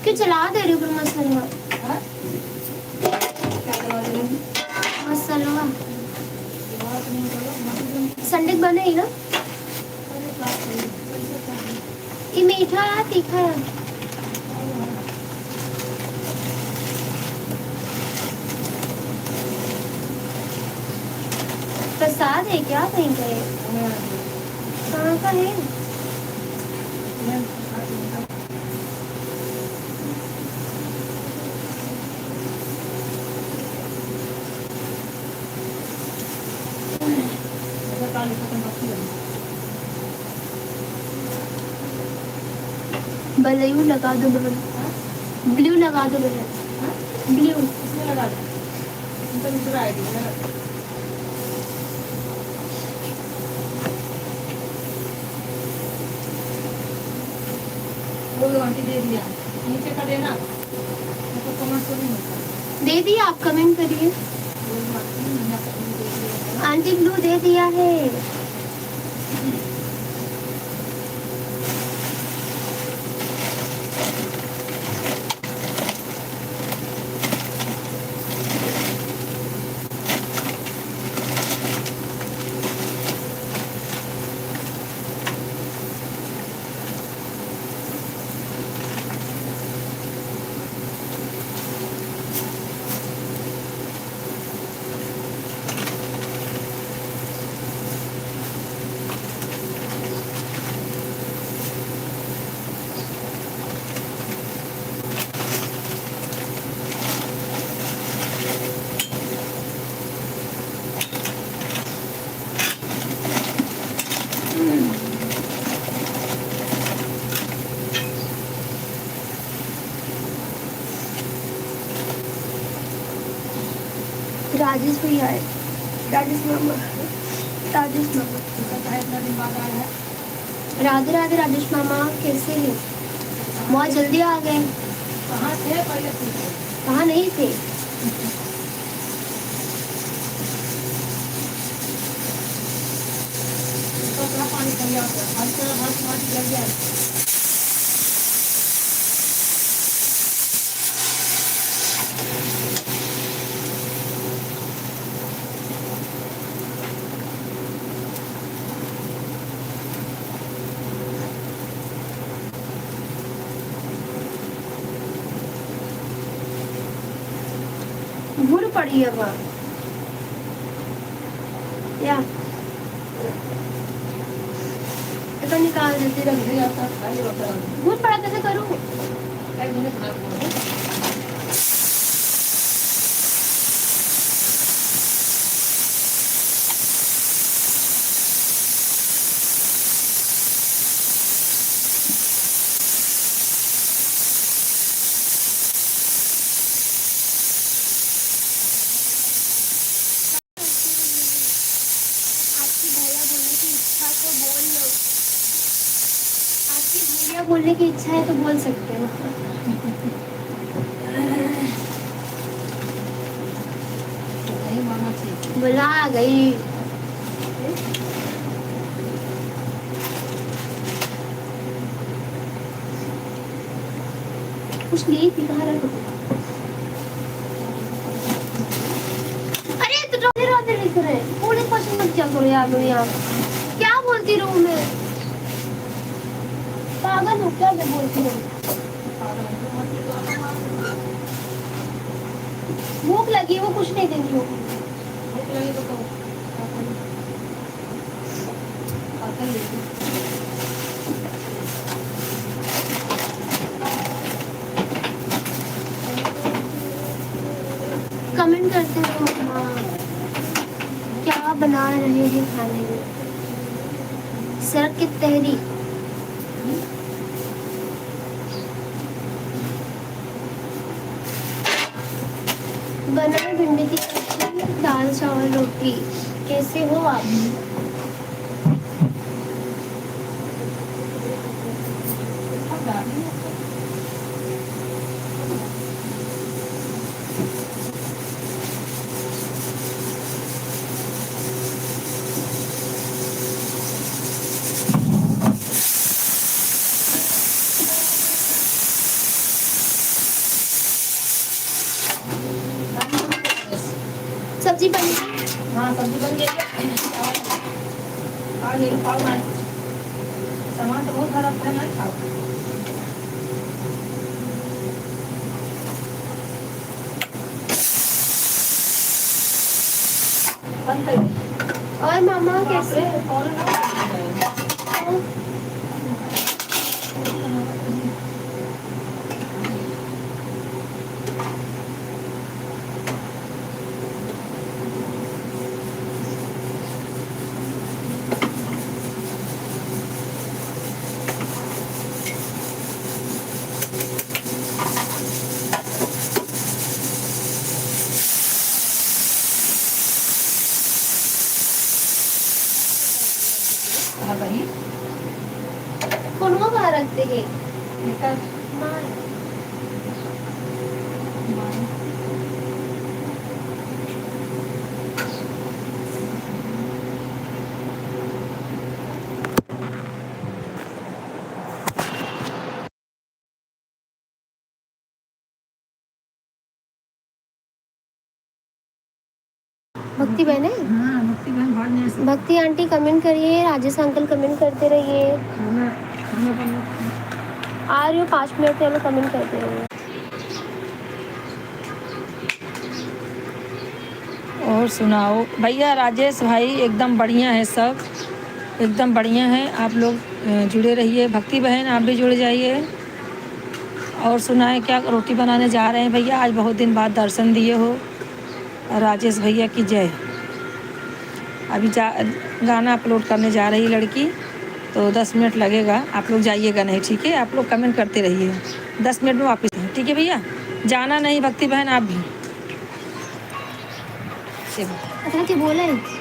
क्यों चला दे रही हो मसाला? हाँ? क्या करवा रही हो? मसाला संडे को बनेगी ना? ये मीठा है तीखा है? प्रसाद है क्या कहीं का? कहाँ का है? ब्लू लगा दो, ब्लू लगा दो, ब्लू इसमें लगा दो। इनका दूसरा आइडिया है। वो आंटी दे दिया, नीचे का देना, तो कमेंट तो नहीं होता। दे दिया, आप कमेंट करिए। आंटी ब्लू दे दिया है। राजेश भैया है, राजेश मामा, राजेश मामा। राधे राधे राजेश मामा, कैसे हैं? बहुत जल्दी आ गए। कहाँ थे पहले? कहाँ नहीं थे? पानी खा लिया होगा, आज तेरा भात मार लग गया। घूर पड़ी है वहाँ या तो निकाल देती, रख दिया था। घूर पड़ा कैसे करूँ? आपकी भैया बोलने की इच्छा को बोल लो। भैया बोलने की इच्छा है तो बोल सकते हो। नहीं माना ठीक। बुला गई। कुछ ली थी, कहाँ रखो? अरे तो राधे राधे लिख रहे हैं, पूरे क्वेश्चन मत क्या करो यार लोग यहाँ। क्या बोलती रहूँ मैं? पागल हूँ क्या मैं बोलती हूँ? भूख लगी है, वो कुछ नहीं देंगी वो। भूख लगी तो कहो। आता ही है। कमेंट करते हो हाँ, क्या बना रहे हैं खाने में? सर की तहरी। बनाए भिंडी की सब्जी, दाल चावल रोटी। कैसे हो आप? अब डाली है। सब्जी बन गई? हाँ सब्जी बन गई है। आ गई खाओ ना। सामान तो बहुत सारा है ना, खाओ। बंद कर दे। और मामा कैसे? और ना हो? हाँ भाई। फोनवा कहाँ रखते हैं? निकल। माँ। भक्ति बहन है? हाँ भक्ति बहन भाग नहीं सकती। भक्ति आंटी कमेंट करिए, राजेश अंकल कमेंट करते रहिए। खाना खाना बना। आ रही हो 5 मिनट में, कमेंट करते रहिए। और सुनाओ भैया? राजेश भाई एकदम बढ़िया है, सब एकदम बढ़िया है। आप लोग जुड़े रहिए। भक्ति बहन आप भी जुड़ जाइए। और सुनाए क्या रोटी बनाने जा रहे हैं भैया? आज बहुत दिन बाद दर्शन दिए हो। राजेश भैया की जय। अभी गाना अपलोड करने जा रही लड़की, तो 10 मिनट लगेगा। आप लोग जाइएगा नहीं, ठीक है? आप लोग कमेंट करते रहिए। 10 मिनट में वापस, ठीक है भैया? जाना नहीं भक्ति बहन आप भी। पता क्या बोला है?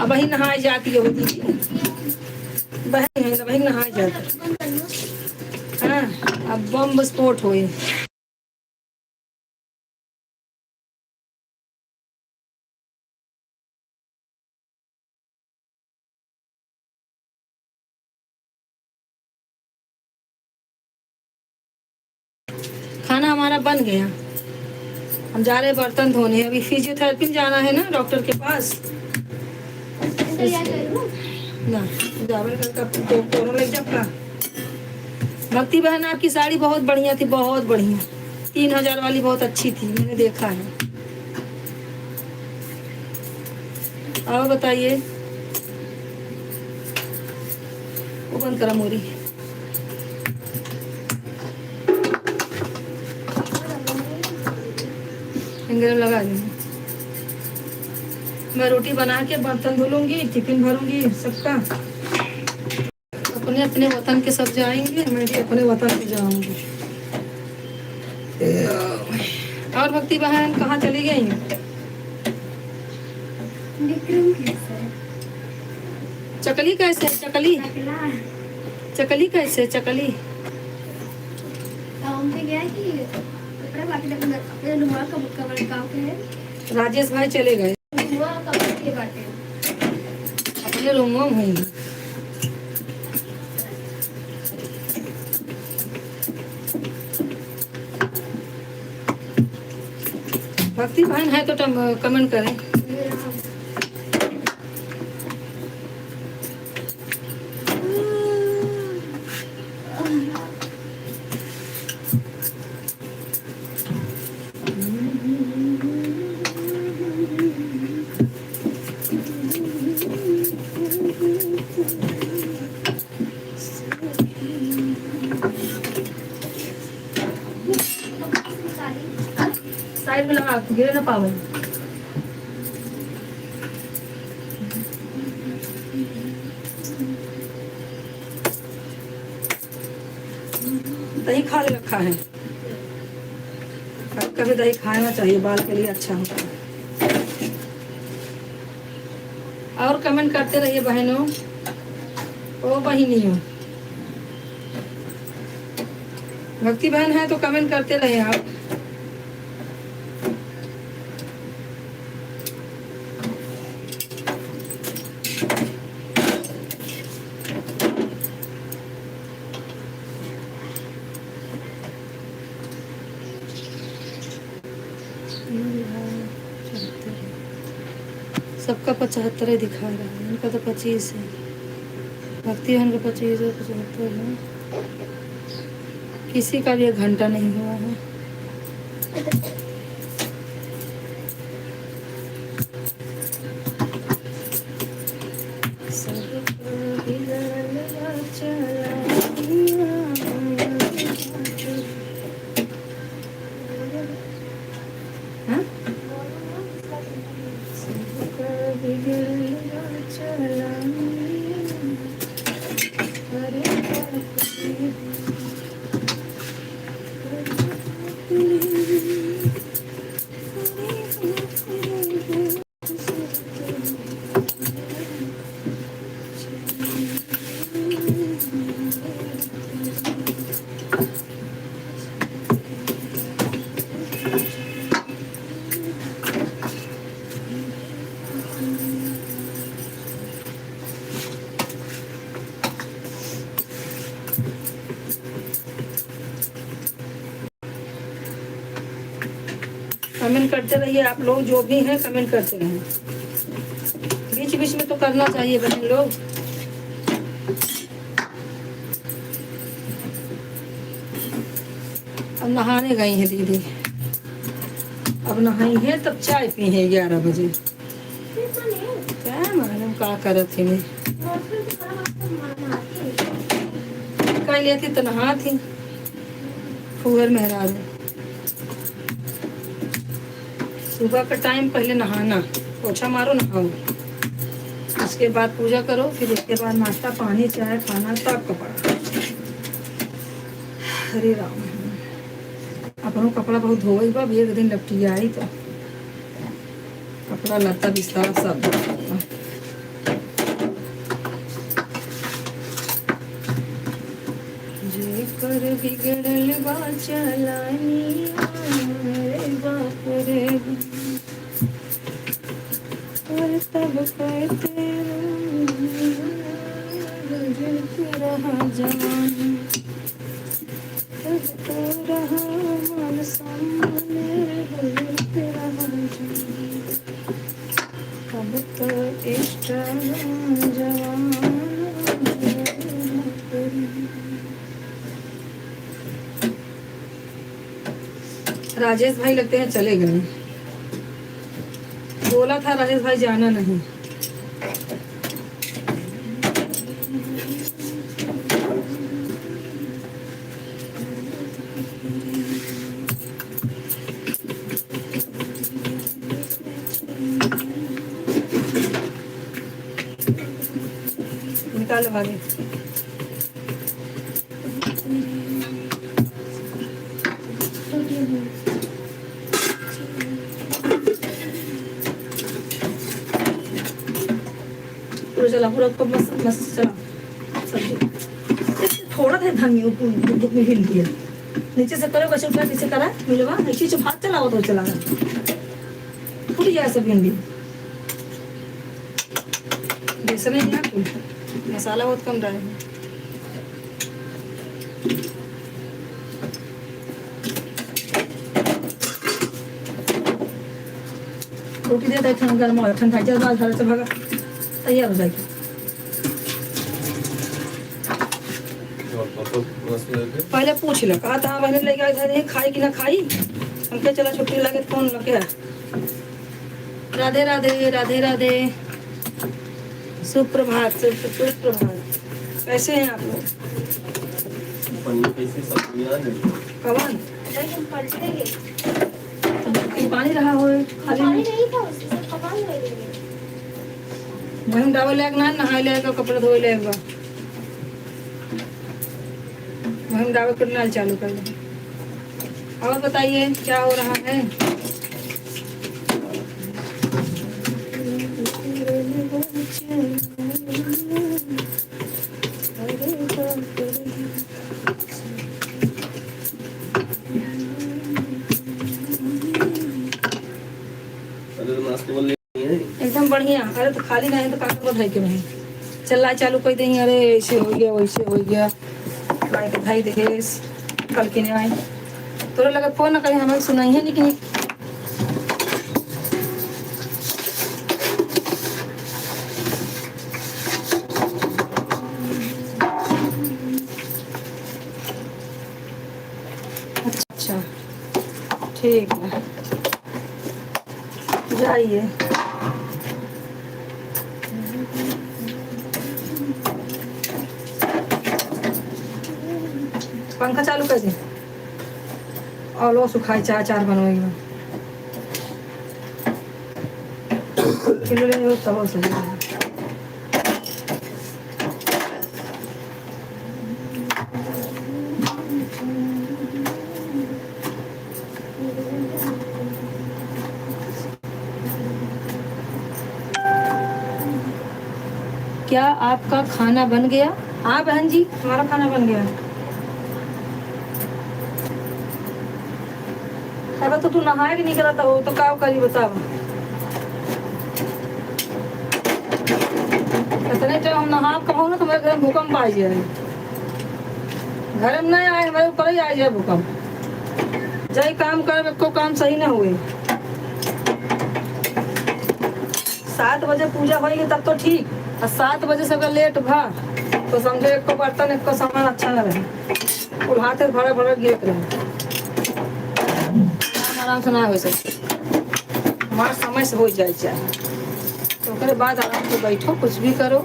अब वही नहाए जाती है वो दीदी, बहन है ना, वही नहाए जाती बंद करना। है। हाँ, अब बम विस्फोट हुए। खाना हमारा बन गया, हम जा रहे हैं बर्तन धोने। अभी फिजियोथेरेपी जाना है ना डॉक्टर के पास तैयार करूँ? ना, जावर का कोरोना लग जाता। भक्ति बहन आपकी साड़ी बहुत बढ़िया थी, बहुत बढ़िया, 3000 वाली बहुत अच्छी थी, मैंने देखा है। और बताइए, वो बंद करा मोरी, हैंगर लगा दूँगी। मैं रोटी बना के बर्तन धुलूंगी, टिफिन भरूंगी सबका। अपने अपने वतन के सब जाएंगे, मैं भी अपने वतन के जाऊंगी। और भक्ति बहन कहाँ चली गई? विक्रम कैसा है? चकली कैसे? चकली अगला चकली कैसे? चकली काम पे गया कि कपड़ा बाकी अपने रुमाल का कवर काम के है। राजेश भाई चले गए रुमाल कवर के बाटे अपने रूमों में। भक्ति बहन है तो कमेंट करें। साइड में लगा, गिरे ना पावे। दही खा रखा है, कभी दही खाना चाहिए, बाल के लिए अच्छा होता है। और कमेंट करते रहिए बहनों, ओ बहनियों। भक्ति बहन है तो कमेंट करते रहिए आप। सबका 75 दिखा रहा है, इनका तो 25 है। भक्ति बहन का 25 है, 75 है। किसी का भी 1 घंटा नहीं हुआ है। हाँ? कमेंट करते रहिए आप लोग, जो भी हैं कमेंट करते रहें। बीच बीच में तो करना चाहिए बहन लोग। अब नहाने गई है दीदी, अब नहाई है तब चाय पी है 11 बजे। क्या मालूम क्या करत थी मैं, कह लेती तो नहा थी फुहर मेहराज। सुबह का टाइम पहले नहाना, पोछा मारो, नहाओ, उसके बाद पूजा करो, फिर उसके बाद नाश्ता पानी चाय खाना तब कपड़ा। हरे राम। अपनों कपड़ा बहुत धोई बा, 1 दिन लपटी आई तो कपड़ा लत्ता बिस्तर सब। जेकर बिगड़ल बा चलानिया रे बाप रे और तब कहते रहा जवानी तब तो रहा मन सामने रहा जवानी तब तो इष्ट जवान राजेश भाई लगते हैं चले गए। बोला था राजेश भाई जाना नहीं। निकालो भागे। पूरा चला पूरा को मस्त मस्त चला सब्जी थोड़ा सा धनिया ऊपर में हिल गया नीचे से करो कचौड़ा नीचे करा मिलवा नीचे से भात चलाओ तो चला पूरी जाए सब भिंडी बेसन है यहाँ कुछ मसाला बहुत कम डाले रोटी दे दे ठंडा गर्म हो ठंडा जब बाद घर से भागा तैयार हो जाएगी। पहले पूछ लो कहा था बहने लेके आए थे खाई कि ना खाई हम क्या चला छुट्टी लगे फोन लगे राधे राधे राधे राधे सुप्रभात सुप्रभात कैसे हैं आप लोग कवन पानी रहा हो खाली वहीं डावल लेके ना नहाए लेगा कपड़े धोए लेगा वहीं डावल कर नल चालू कर दो। और बताइए क्या हो रहा है। एकदम बढ़िया। अरे तो खाली नहीं तो कागज बधाई के नहीं चल चालू कर देंगे। अरे ऐसे हो गया वैसे हो गया बधाई दे कल के नहीं आए तोरा लगा फोन ना करें हमें सुनाई है लेकिन अच्छा ठीक है जाइए। पंखा चालू कर दे और लो सुखाई चाय चार बनवाएगा किलो ले तो हो सही है। क्या आपका खाना बन गया। हाँ बहन जी हमारा खाना बन गया। अरे तो तू नहाए भी नहीं करता हो तो क्या करी बताओ। इतने टाइम हम नहा कहो ना तो मेरे घर में भूकंप आ जाए। घर में नहीं आए हमारे ऊपर ही आ जाए भूकंप। जय काम कर को काम सही ना हुए। 7 बजे पूजा होगी तब तो ठीक और 7 बजे से अगर लेट भा तो समझो एक को बर्तन एक को सामान अच्छा न रहे और हाथ भरा भरा गिरत रहे आराम से ना हो सकते हमारा समय से हो जाए चाहे तो उसके बाद आराम से बैठो कुछ भी करो।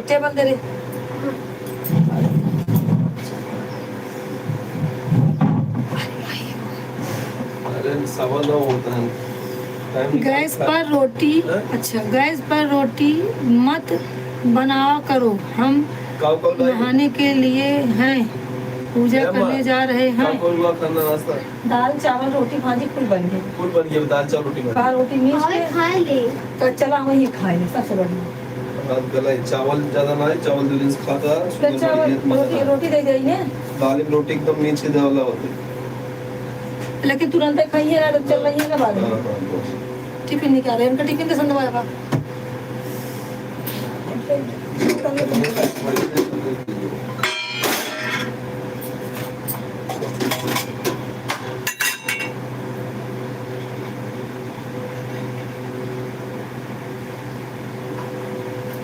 टेबल दे रहे होता है गैस पर रोटी अच्छा गैस पर रोटी मत बनावा करो हम नहाने के लिए हैं पूजा करने जा रहे हैं। दाल चावल रोटी भाजी फुल बन गई दाल चावल रोटी रोटी मीच खा ले तो चला वही खाए सबसे बढ़िया भात गला चावल ज्यादा ना है, चावल दिल से खाता फिर चावल रोटी रोटी दे देई ने दाल में रोटी एकदम नीचे देवला होती। लेकिन तुरंत ही खाइए ना, चल रही है ना बाद हाँ में। हाँ बस। टिफिन निकाले उनका टिफिन के संग वाला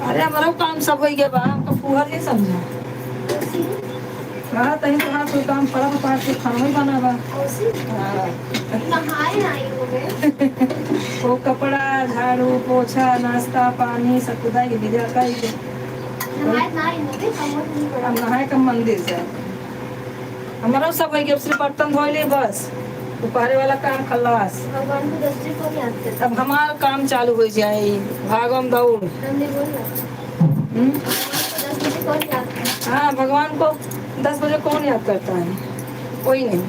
अरे हमारा काम सब हो गया बा, हमको फुहर नहीं समझा। हाँ तहीं तो हाँ कोई काम पड़ा तो पास से खाना ही बना बा। हाँ नहाए आई हो गए। वो कपड़ा झाड़ू पोछा नाश्ता पानी सब खुदा ही दे जाता है। नहाए ना इन में कमर नहीं पड़ा। हम नहाए कम मंदिर से हमारा सब है कि अब सिर्फ बर्तन धो ले बस, दोपहर वाला काम खलास। भगवान को दस्ती को नहीं आते। अब हमारा काम चालू हो जाए, भागम दौड़। हमने बोला हम्म? भगवान को 10 बजे कौन याद करता हाँ भगवान को 10 बजे कौन याद करता है? कोई नहीं।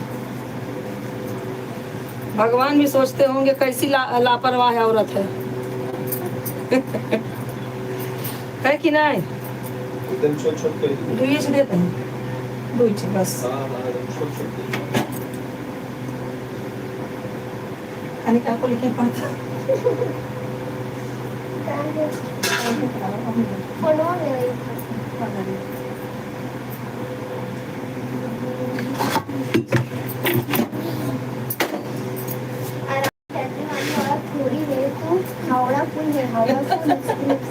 भगवान भी सोचते होंगे कैसी लापरवाह औरत है। है कि नहीं? एकदम छोट छोट कर दी। दुइये से देते हैं, दुई से बस। हाँ हाँ एकदम छोट छोट कर दी। अनिका को लिखे पढ़ता है? फोनवा में आई था। कहते वाली औरत थोड़ी देर तो हावड़ा पुल है, हावड़ा पुल एक्सप्रेस।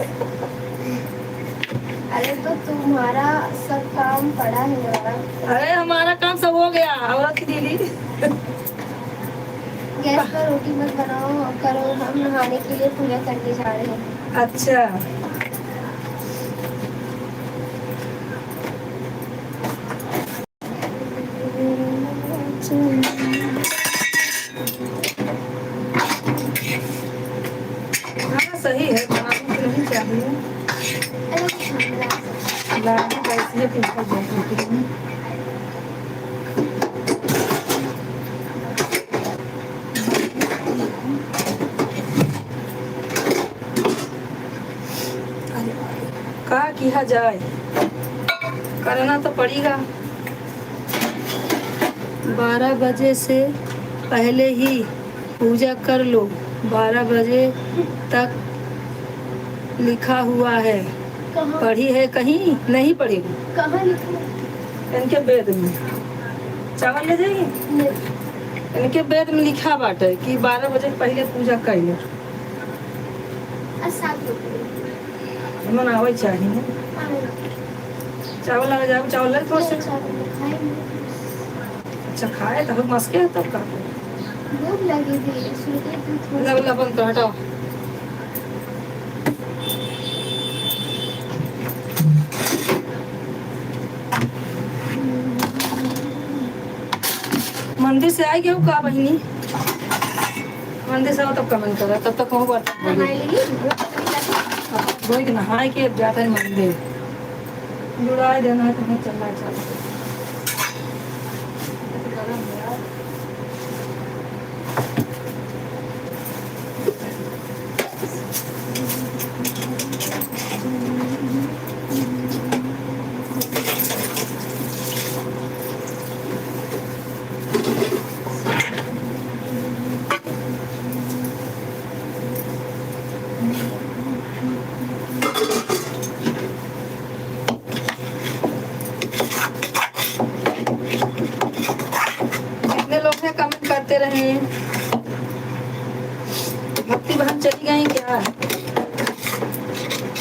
अरे तो तुम्हारा सब काम पड़ा है यार। अरे हमारा काम सब हो गया, औरत की दीदी। गैस पर रोटी मत बनाओ करो, हम नहाने के लिए पूजा करने जा रहे हैं। अच्छा हाँ सही है, बनाना तो नहीं चाहिए। अरे कुछ लाना कैसी है पिंपल जैसी। का किया जाए, करना तो पड़ेगा। 12 बजे से पहले ही पूजा कर लो। 12 बजे तक लिखा हुआ है, कहाँ पढ़ी है कहीं? नहीं पढ़ी। कहाँ लिखा है? इनके वेद में चावल ले जाइए, नहीं। इनके वेद में लिखा बाटे कि 12 बजे पहले पूजा कर लो। 7 रुपये मनावे चाहिए। चावल लगा जाओ, चावल लगे थोड़ा सा। अच्छा खाए तो मस्के है तब का भूख लगी थी लग लबन तो हटाओ। मंदिर से आई गए का बहिनी? मंदिर से आओ तब का मन कर रहा, तब तक कहूँ बात वही के नहाए के जाता है मंदिर। जुड़ाए देना है तो नहीं चलना है चलो। कमेंट करते रहे। भक्ति बहन चली गई क्या?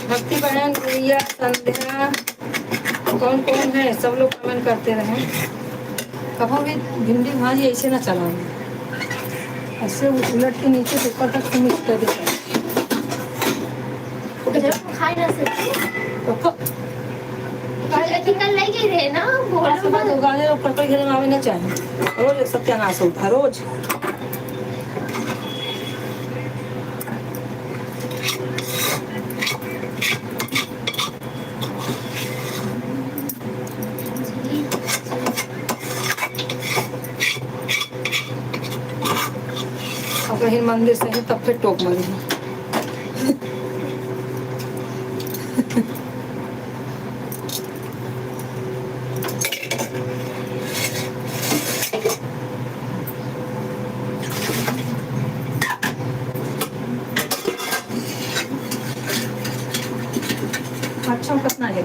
भक्ति बहन गुड़िया संध्या कौन कौन है, सब लोग कमेंट करते रहे। कभी भी भिंडी भाजी ऐसे ना चलाओ, ऐसे उलट के नीचे से ऊपर तक मिक्स कर देता है। खाई ना सकती तो कल लेके रहे ना ऐसे बात उगाने और पकड़ घेरे में आवे ना चाहिए। रोज सत्यानाश होता है रोज। और कहीं मंदिर से ही तब फिर टोक मारी।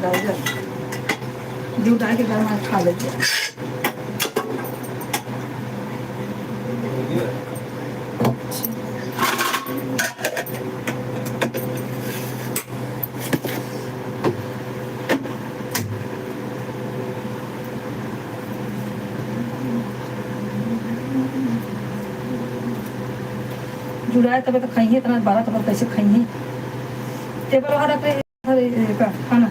गाजर दूध डाल के गर्म आज खा लेते हैं। हो गया? जुड़ाए तब तो खाइए, इतना 12 तब कैसे खाइए। टेबल वहाँ रख रहे का खाना।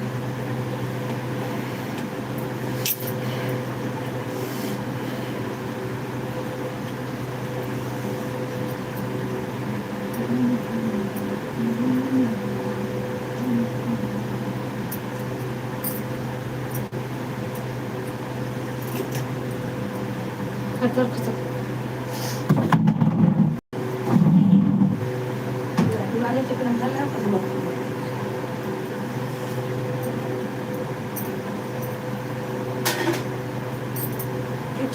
खतर खतर वाले चिकन डाल रहा है।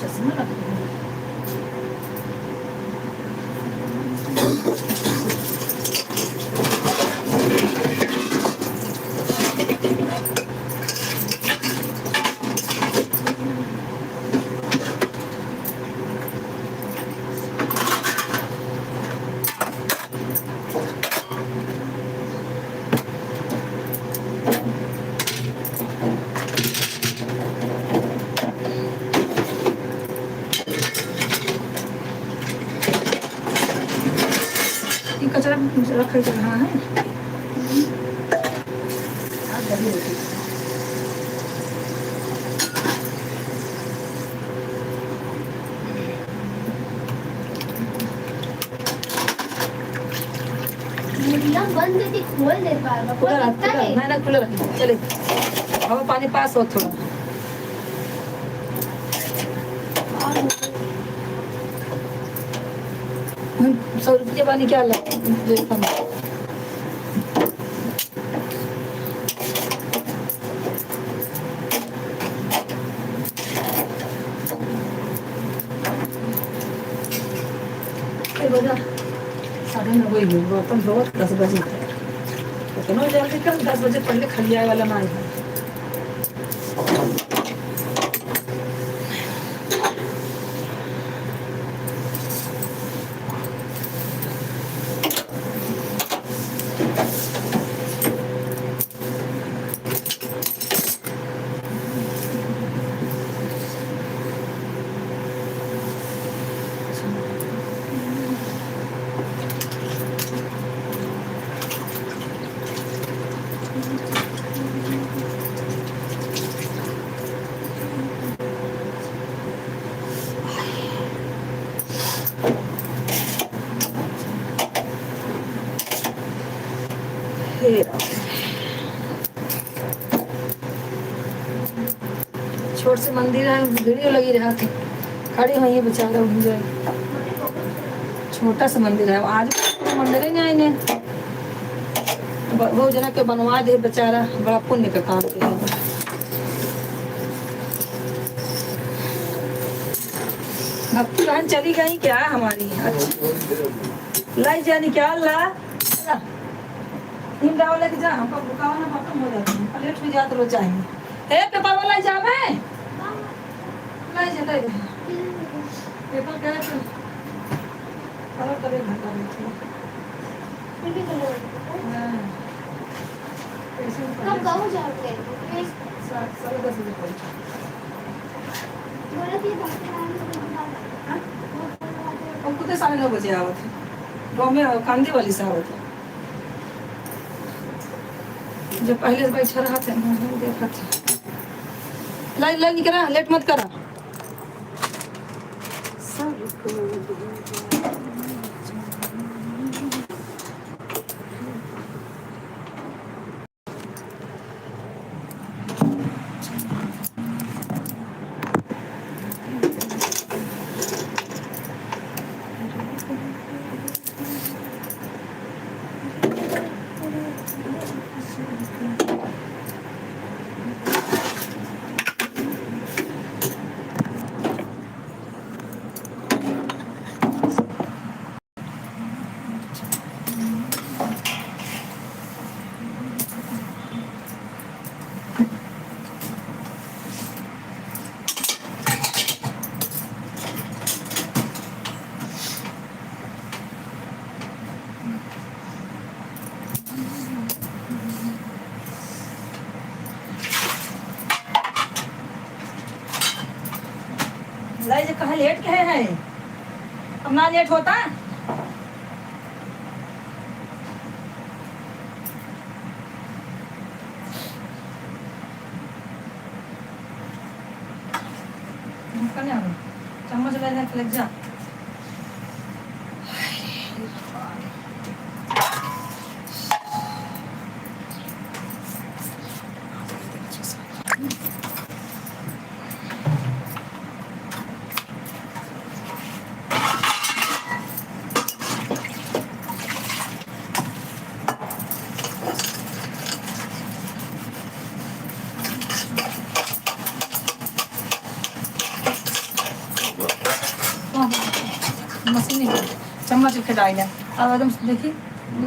चश्मा लग रहा है। ये कचरा रखा जगह है। आज दही रोटी मुर्गियाँ बंद थी, खोल दे पाएगा कोई खुला लगता है। मैं ना खुला रखी चले। हवा पानी पास हो थोड़ा। और 100 रुपये पानी क्या ला देखा मैं। बजा 9:30 बजे बर्तन धो 10 बजे इतना जल्दी कर 10 बजे पहले खलिया वाला ना आएगा। छोट से मंदिर है, वीडियो लगी रहा थी खड़ी हुई है बेचारा घूम जाए। छोटा सा मंदिर है, आज भी मंदिर ही नहीं आएंगे। बहुत जना के बनवा दे बेचारा, बड़ा पुण्य का काम किया। भक्ति बहन चली गई क्या हमारी? अच्छा लाई जानी क्या ला तीन डाव लेके जा, हमको भूखा होना खत्म हो जाता है। प्लेट भी जाते रोज चाहिए। ए पेपर वाला जा मैं लाई जा दे पेपर करे तो कलर करे घंटा बैठे। फिर भी कलर हां कैसे कब गाँव जाओगे? 10:30 बजे पहुंचा। बोला थी डॉक्टर हां हम खुद 9:30 बजे आवत थे गाँव में कांदी वाली से आवत थे। जब पहले बैठा रहा थे देखा था। लाई लाई निकला लेट मत करा। लाई जे कहा लेट के है अब ना लेट होता। चम्मच लग जा। मशीन चम्मच खिलाई ले अब एकदम देखी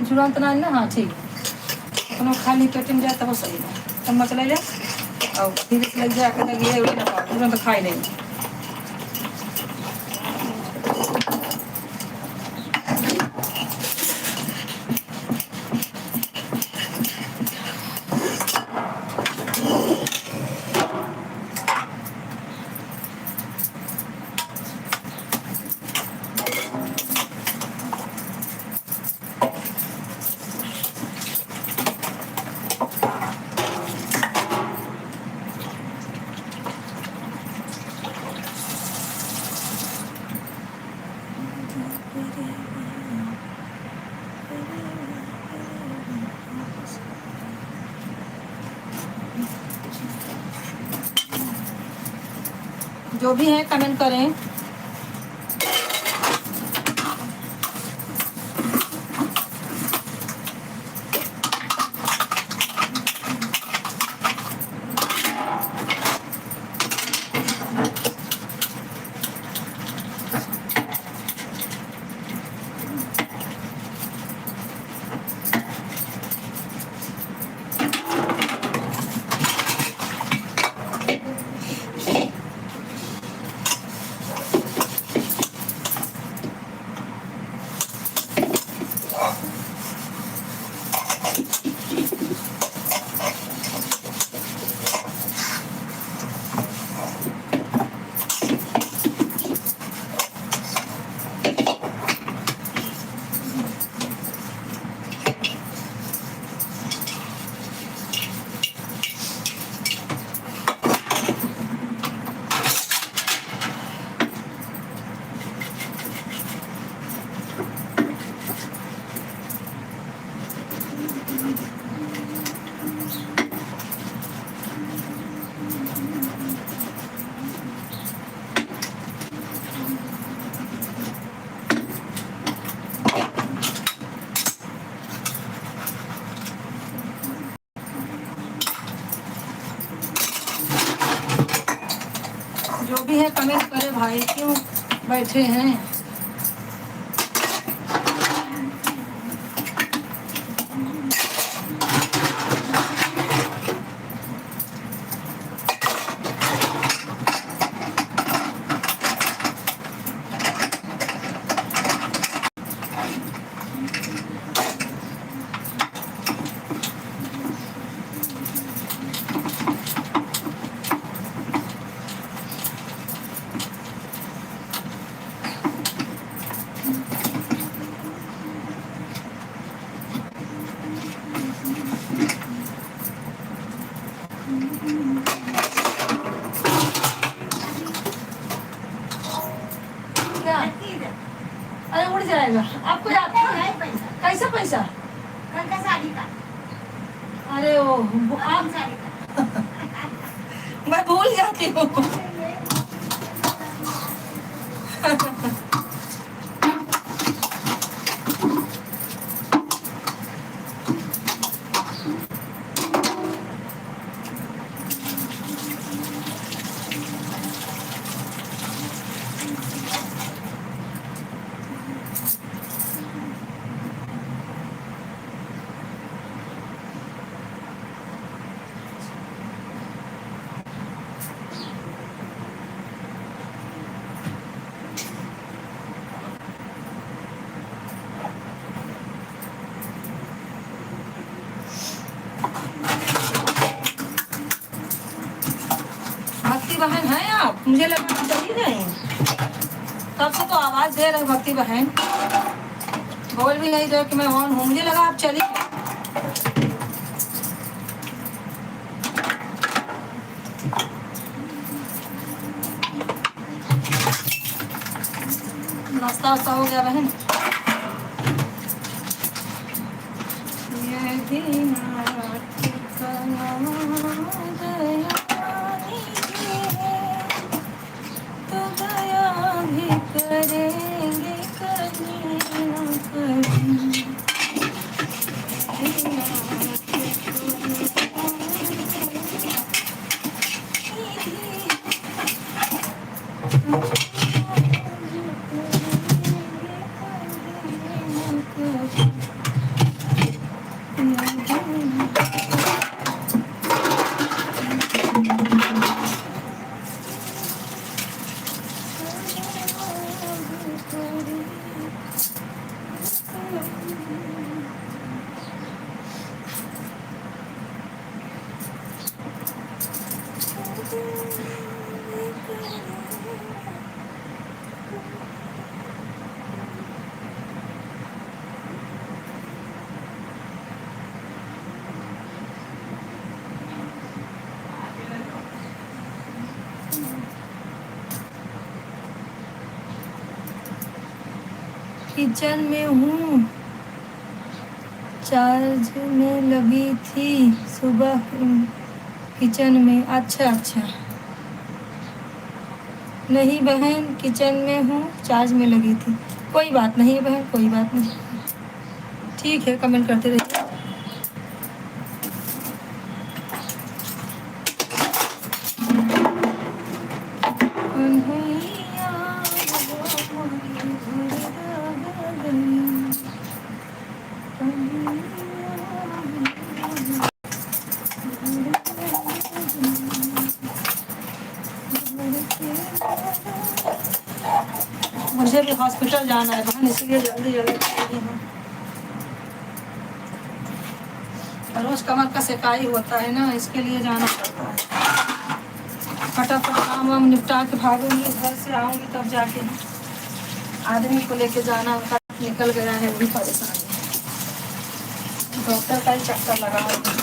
जुड़ान तना ना। हाँ ठीक अपना खाली पेट में जाए तब सही है। चम्मच ले ले और धीरे से लग जाए कहता ये उड़ी ना पाओ तुरंत खाई नहीं। जो भी है कमेंट करें। जो भी है कमेंट करें भाई क्यों बैठे हैं। क्या अरे उड़ जाएगा आपको आता है कैसा पैसा कल का साड़ी का अरे वो आप साड़ी का मैं भूल जाती हूँ। बहन हैं आप? मुझे लगा आप चली गई। तब से तो आवाज दे रहे भक्ति बहन, बोल भी नहीं रहे कि मैं ऑन हूँ। मुझे लगा आप चली। नाश्ता वास्ता हो गया बहन? तो दया भी करेंगे कभी न कभी। किचन में हूँ, चार्ज में लगी थी सुबह किचन में। अच्छा अच्छा, नहीं बहन किचन में हूँ, चार्ज में लगी थी। कोई बात नहीं बहन, कोई बात नहीं, ठीक है, कमेंट करते रहिए। मुझे भी हॉस्पिटल जाना है बहन, इसलिए जल्दी जल्दी आई हूँ। रोज कमर का सिकाई होता है ना, इसके लिए जाना पड़ता है। फटाफट काम वाम निपटा के भागूंगी, घर से आऊँगी तब जाके। आदमी को लेके जाना उनका निकल गया है, वही परेशानी है। डॉक्टर का ही चक्कर लगा है।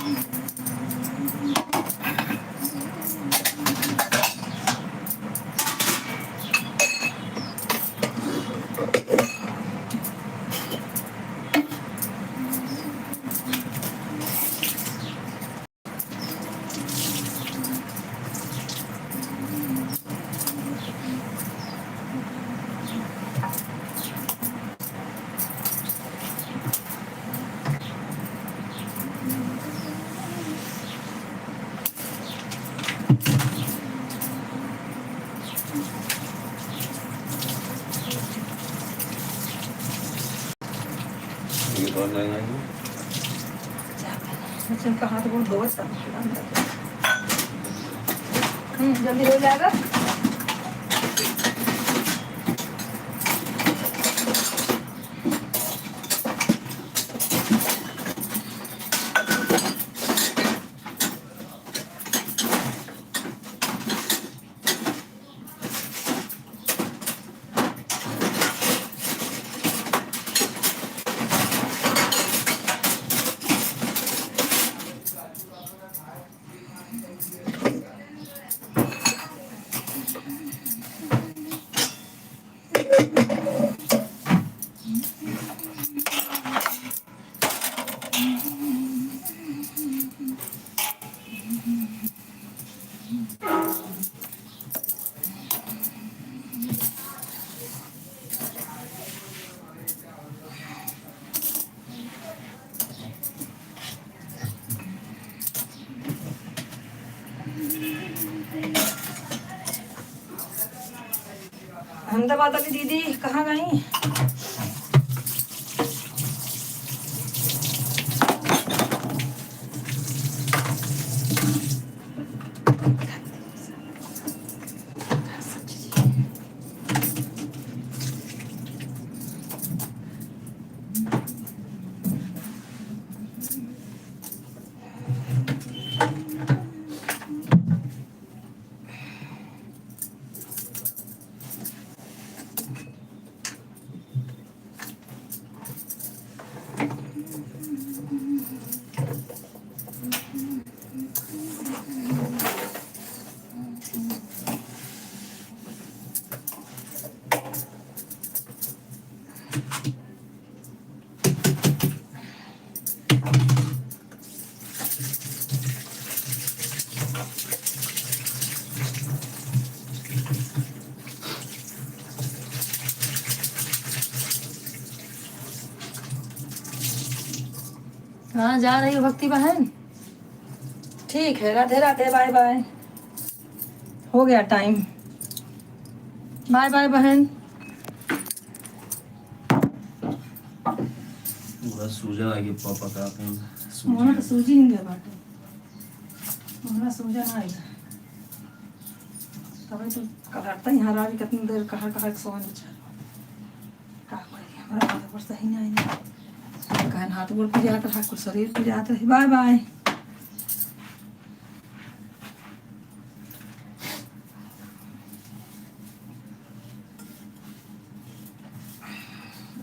ये तो ऑनलाइन आई बच्चे का हाथ बहुत धोवत था जल्दी हो जाएगा। अहमदाबाद वाली दीदी कहाँ गई? हाँ जा रही हो भक्ति बहन? ठीक है, राधे राधे, बाय बाय। हो गया टाइम, बाय बाय बहन। पूरा सूजन आ गया पापा का मोहना तो सूजी नहीं गया बाटे, मोहना सूजन आ गया तभी तो कहता यहाँ रावी कितनी देर कहा सोन का हमारा हाथ पर सही नहीं कहन हाथ गोड़ पे जाता रहा, कुछ शरीर पे जाता रही। Bye bye.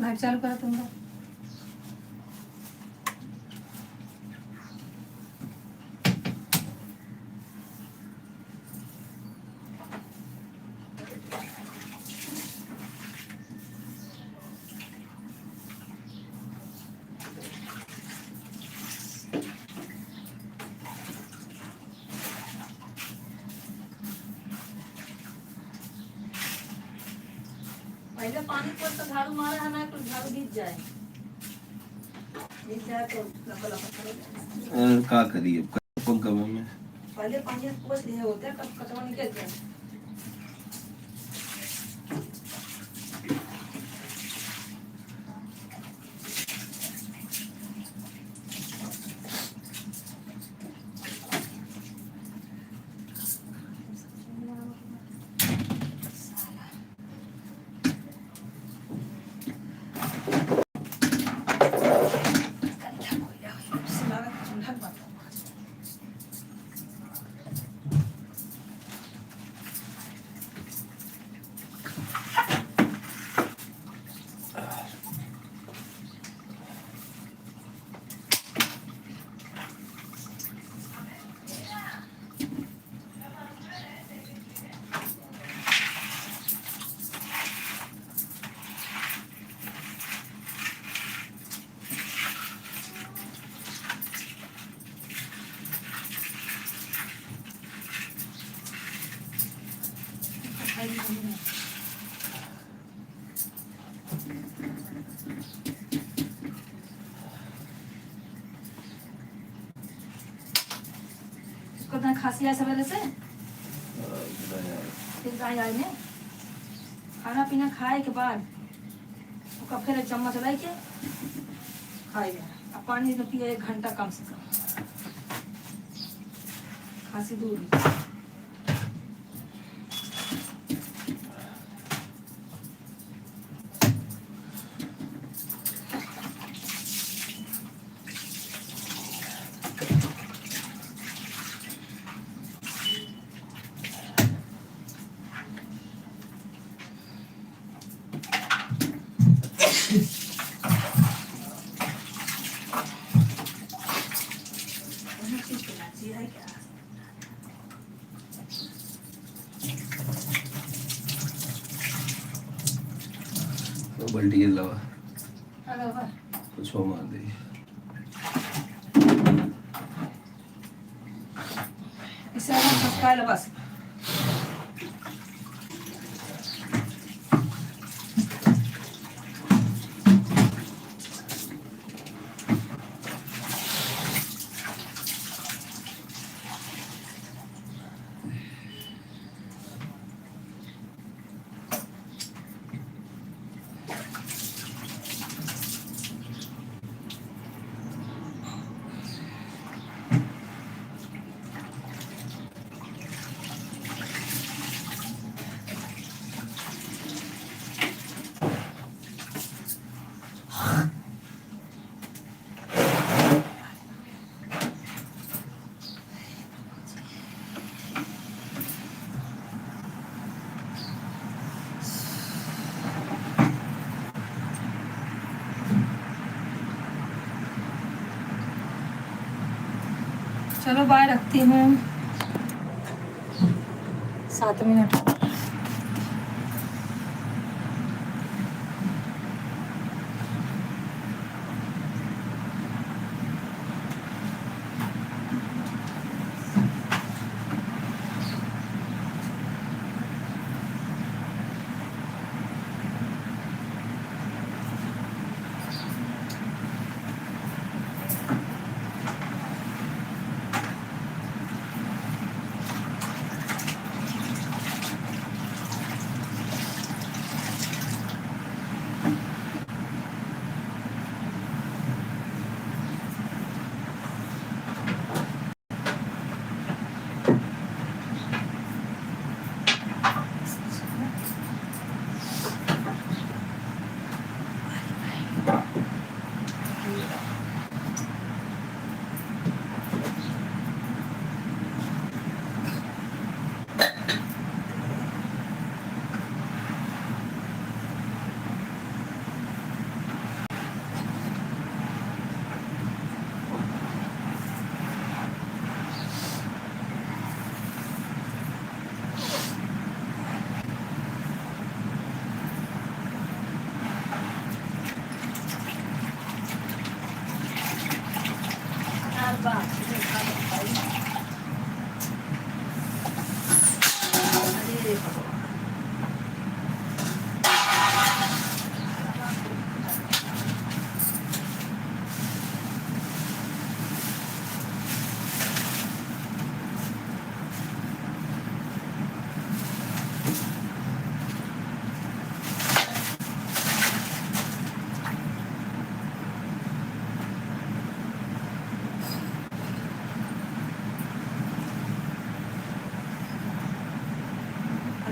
लाइट चालू करा तुम लोग। पहले पानी पर तो झाड़ू मारा है ना, कुछ झाड़ू गिर जाए तो लंबा लंबा का करिए कम कम में पहले पानी पोछ लिए होते हैं, कब कचरा निकल जाए। उसको इतना खांसी आया सवेरे से फिर आई ने खाना पीना खाए के बाद उसका फिर एक चम्मच लाई के खाए अब पानी में पिए 1 घंटा कम से कम खांसी दूर हुई। तो बल्टी के अलावा हेलो भाई कुछ हो मार दे इसे हम खसका लो बस। चलो बाय, रखती हूँ। 7 minute.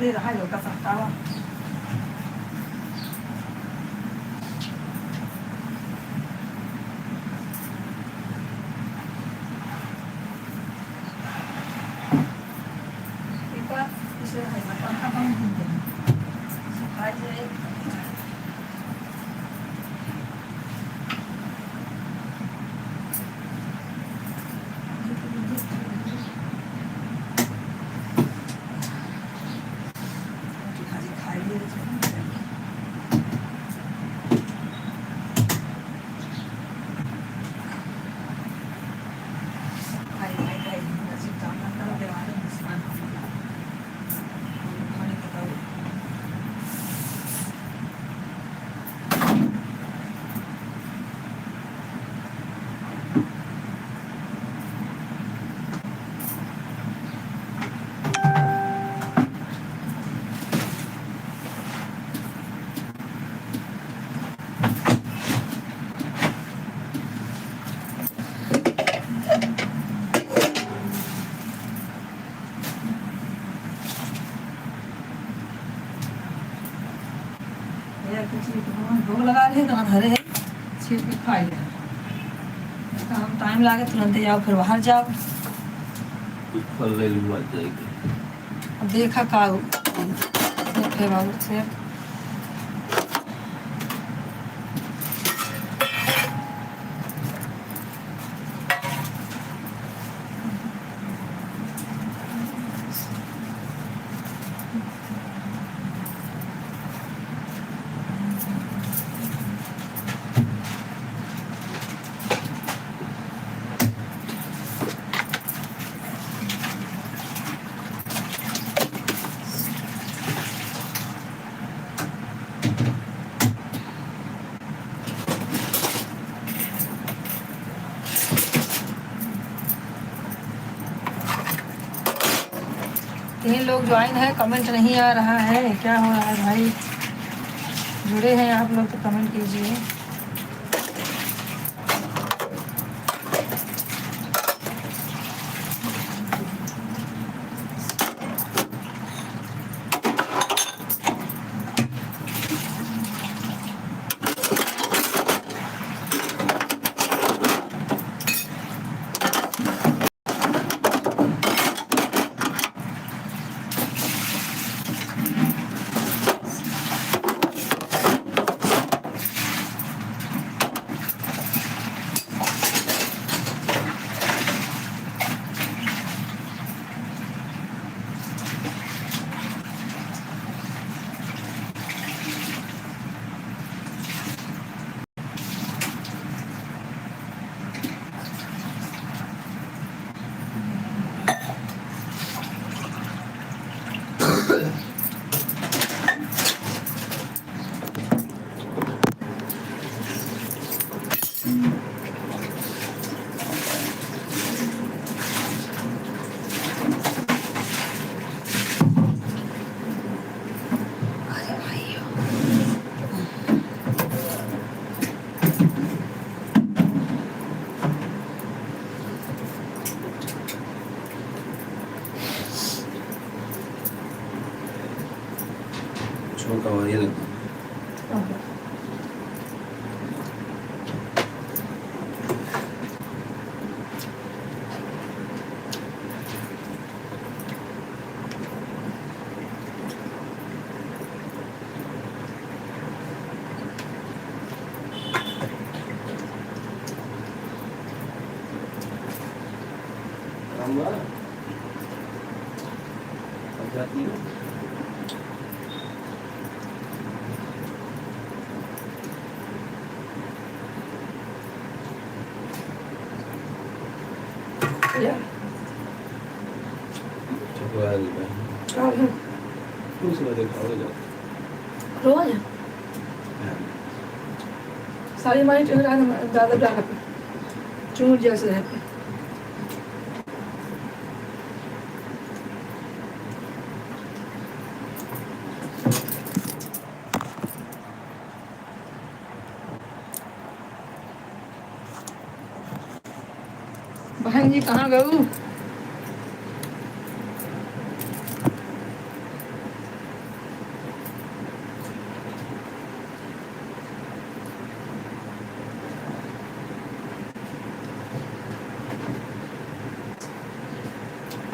đây là 2 đầu cà phê tao. Kita bisa makan apa pun. Saja. खाई भूख लगा रहे तो धरे है छीट के खाई ले काम टाइम लागे तुरंत जाओ फिर बाहर जाओ कुछ फल ले लूँ आज जाएगी। अब देखा का सेब है बाबू सेब तीन लोग ज्वाइन है कमेंट नहीं आ रहा है क्या हो रहा है भाई जुड़े हैं आप लोग तो कमेंट कीजिए छोटा हुआ ये लगता जाती है या छोटा है कुछ ना देखा हो जाता रोज सारी हमारी ज़्यादा डाल चूर जैसे रहते बहन जी कहाँ गऊ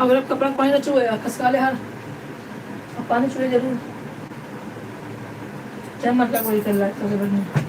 अगर आप कपड़ा पानी चुए खसका ले हर अब पानी चुए जरूर चाहे मटका कोई कर रहा है तो बढ़िया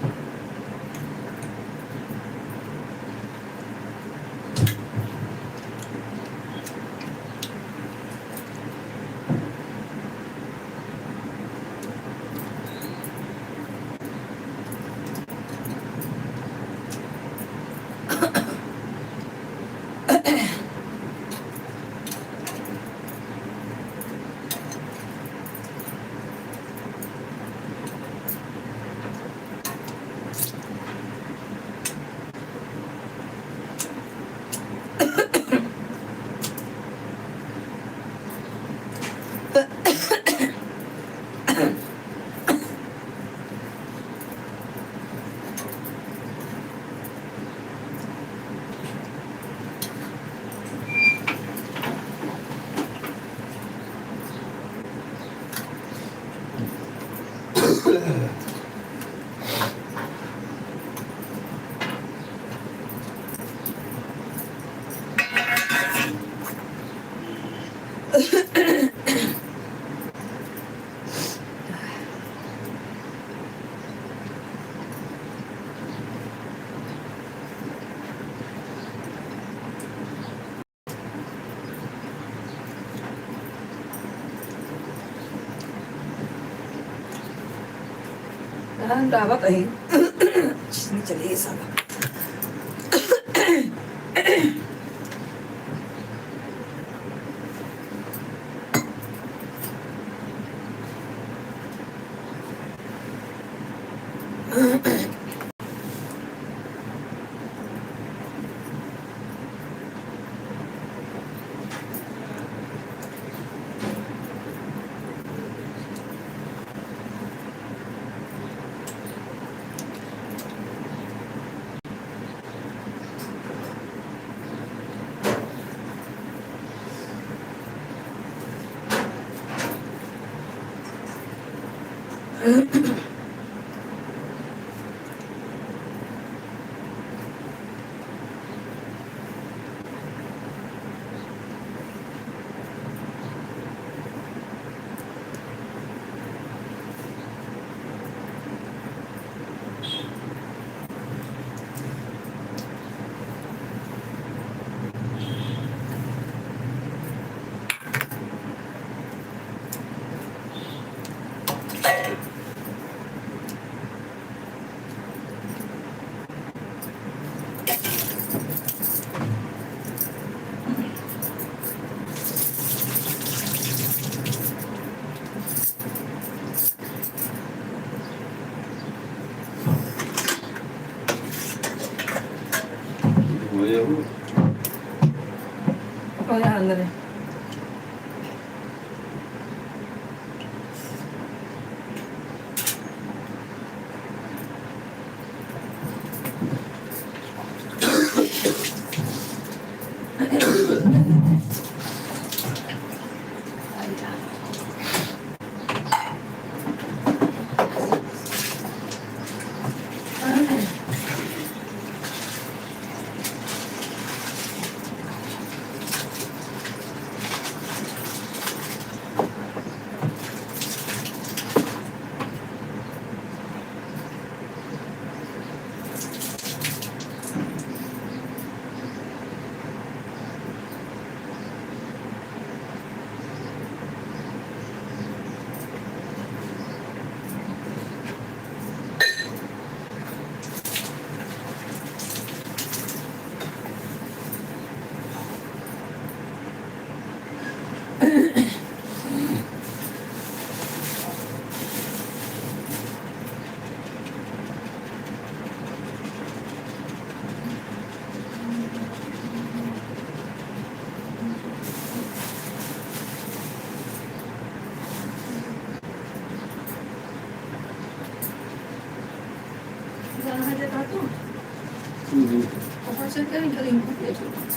डाबा कहीं चलिए साला हो गया वो और यहाँ अंदर है ऊपर से क्या इधर इनको भेज दो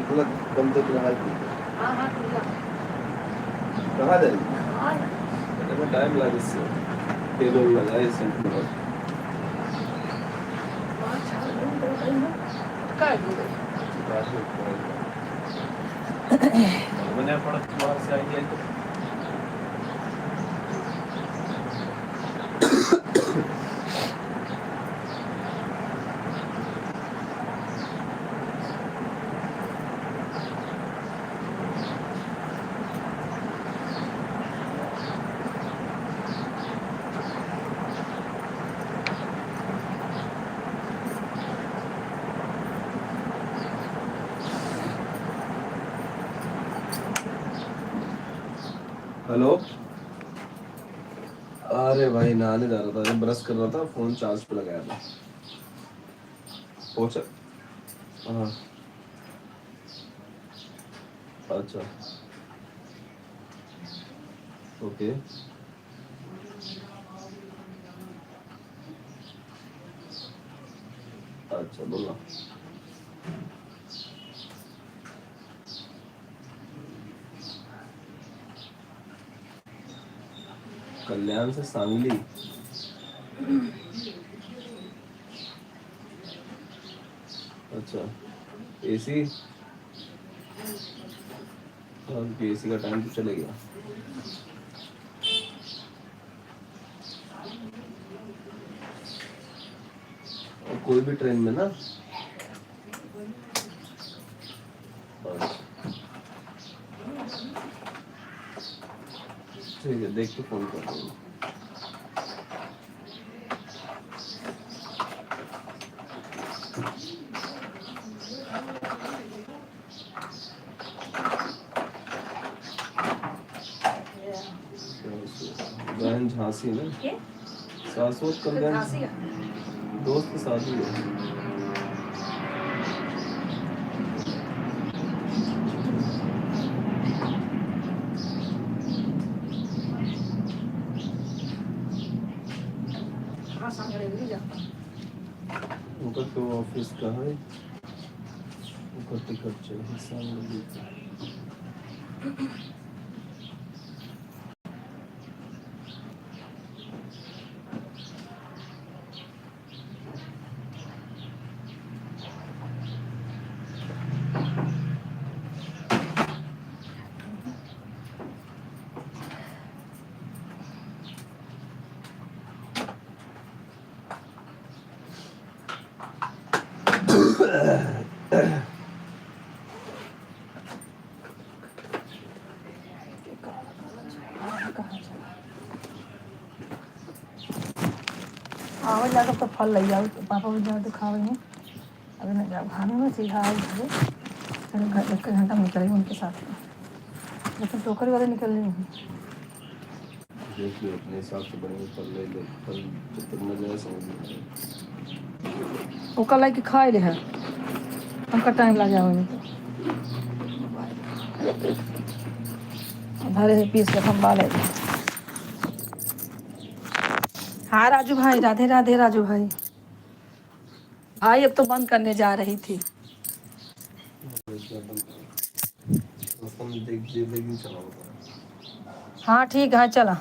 मतलब कम तक रहा है हाँ हाँ ठीक है कहाँ जाएगी हाँ मैं टाइम लगा इससे तेल और लगा इससे काय बोले मैंने पढ़ा तुम्हारे से आई तो हेलो अरे भाई नहाने जा रहा था, जब ब्रश कर रहा था फोन चार्ज पे लगाया था। पहुंचा। हाँ। अच्छा। ओके। अच्छा बोला। कल्याण से सांगली। अच्छा। एसी। एसी का टाइम तो चले गया। और कोई भी ट्रेन में ना। अच्छा, ठीक है, देख के फोन कर दूंगा। बहन झांसी ना। शाश्वत कल्याण दोस्त की शादी है। उनका तो ऑफिस का है, उनका टिकट चाहिए सांगली का। आओ जाकर तो फल ले जाओ, पापा भी जाओ तो खाओ हैं। अभी नहीं जाओ खाने में, सीधा आओ घर, फिर एक घंटा में निकलेंगे उनके साथ में, लेकिन टोकरी वाले निकल रही हैं। देख लो अपने हिसाब से बनेंगे, फल ले लो, फल जब तक न जाए समझ में आए। वो कल के खाए ले है, हमका टाइम लग जाओगे तो धरे है पीस के हम बाले। हाँ राजू भाई, राधे राधे राजू भाई। भाई अब तो बंद करने जा रही थी। रास्ता में देख लेकिन चला होगा। हाँ ठीक है चला।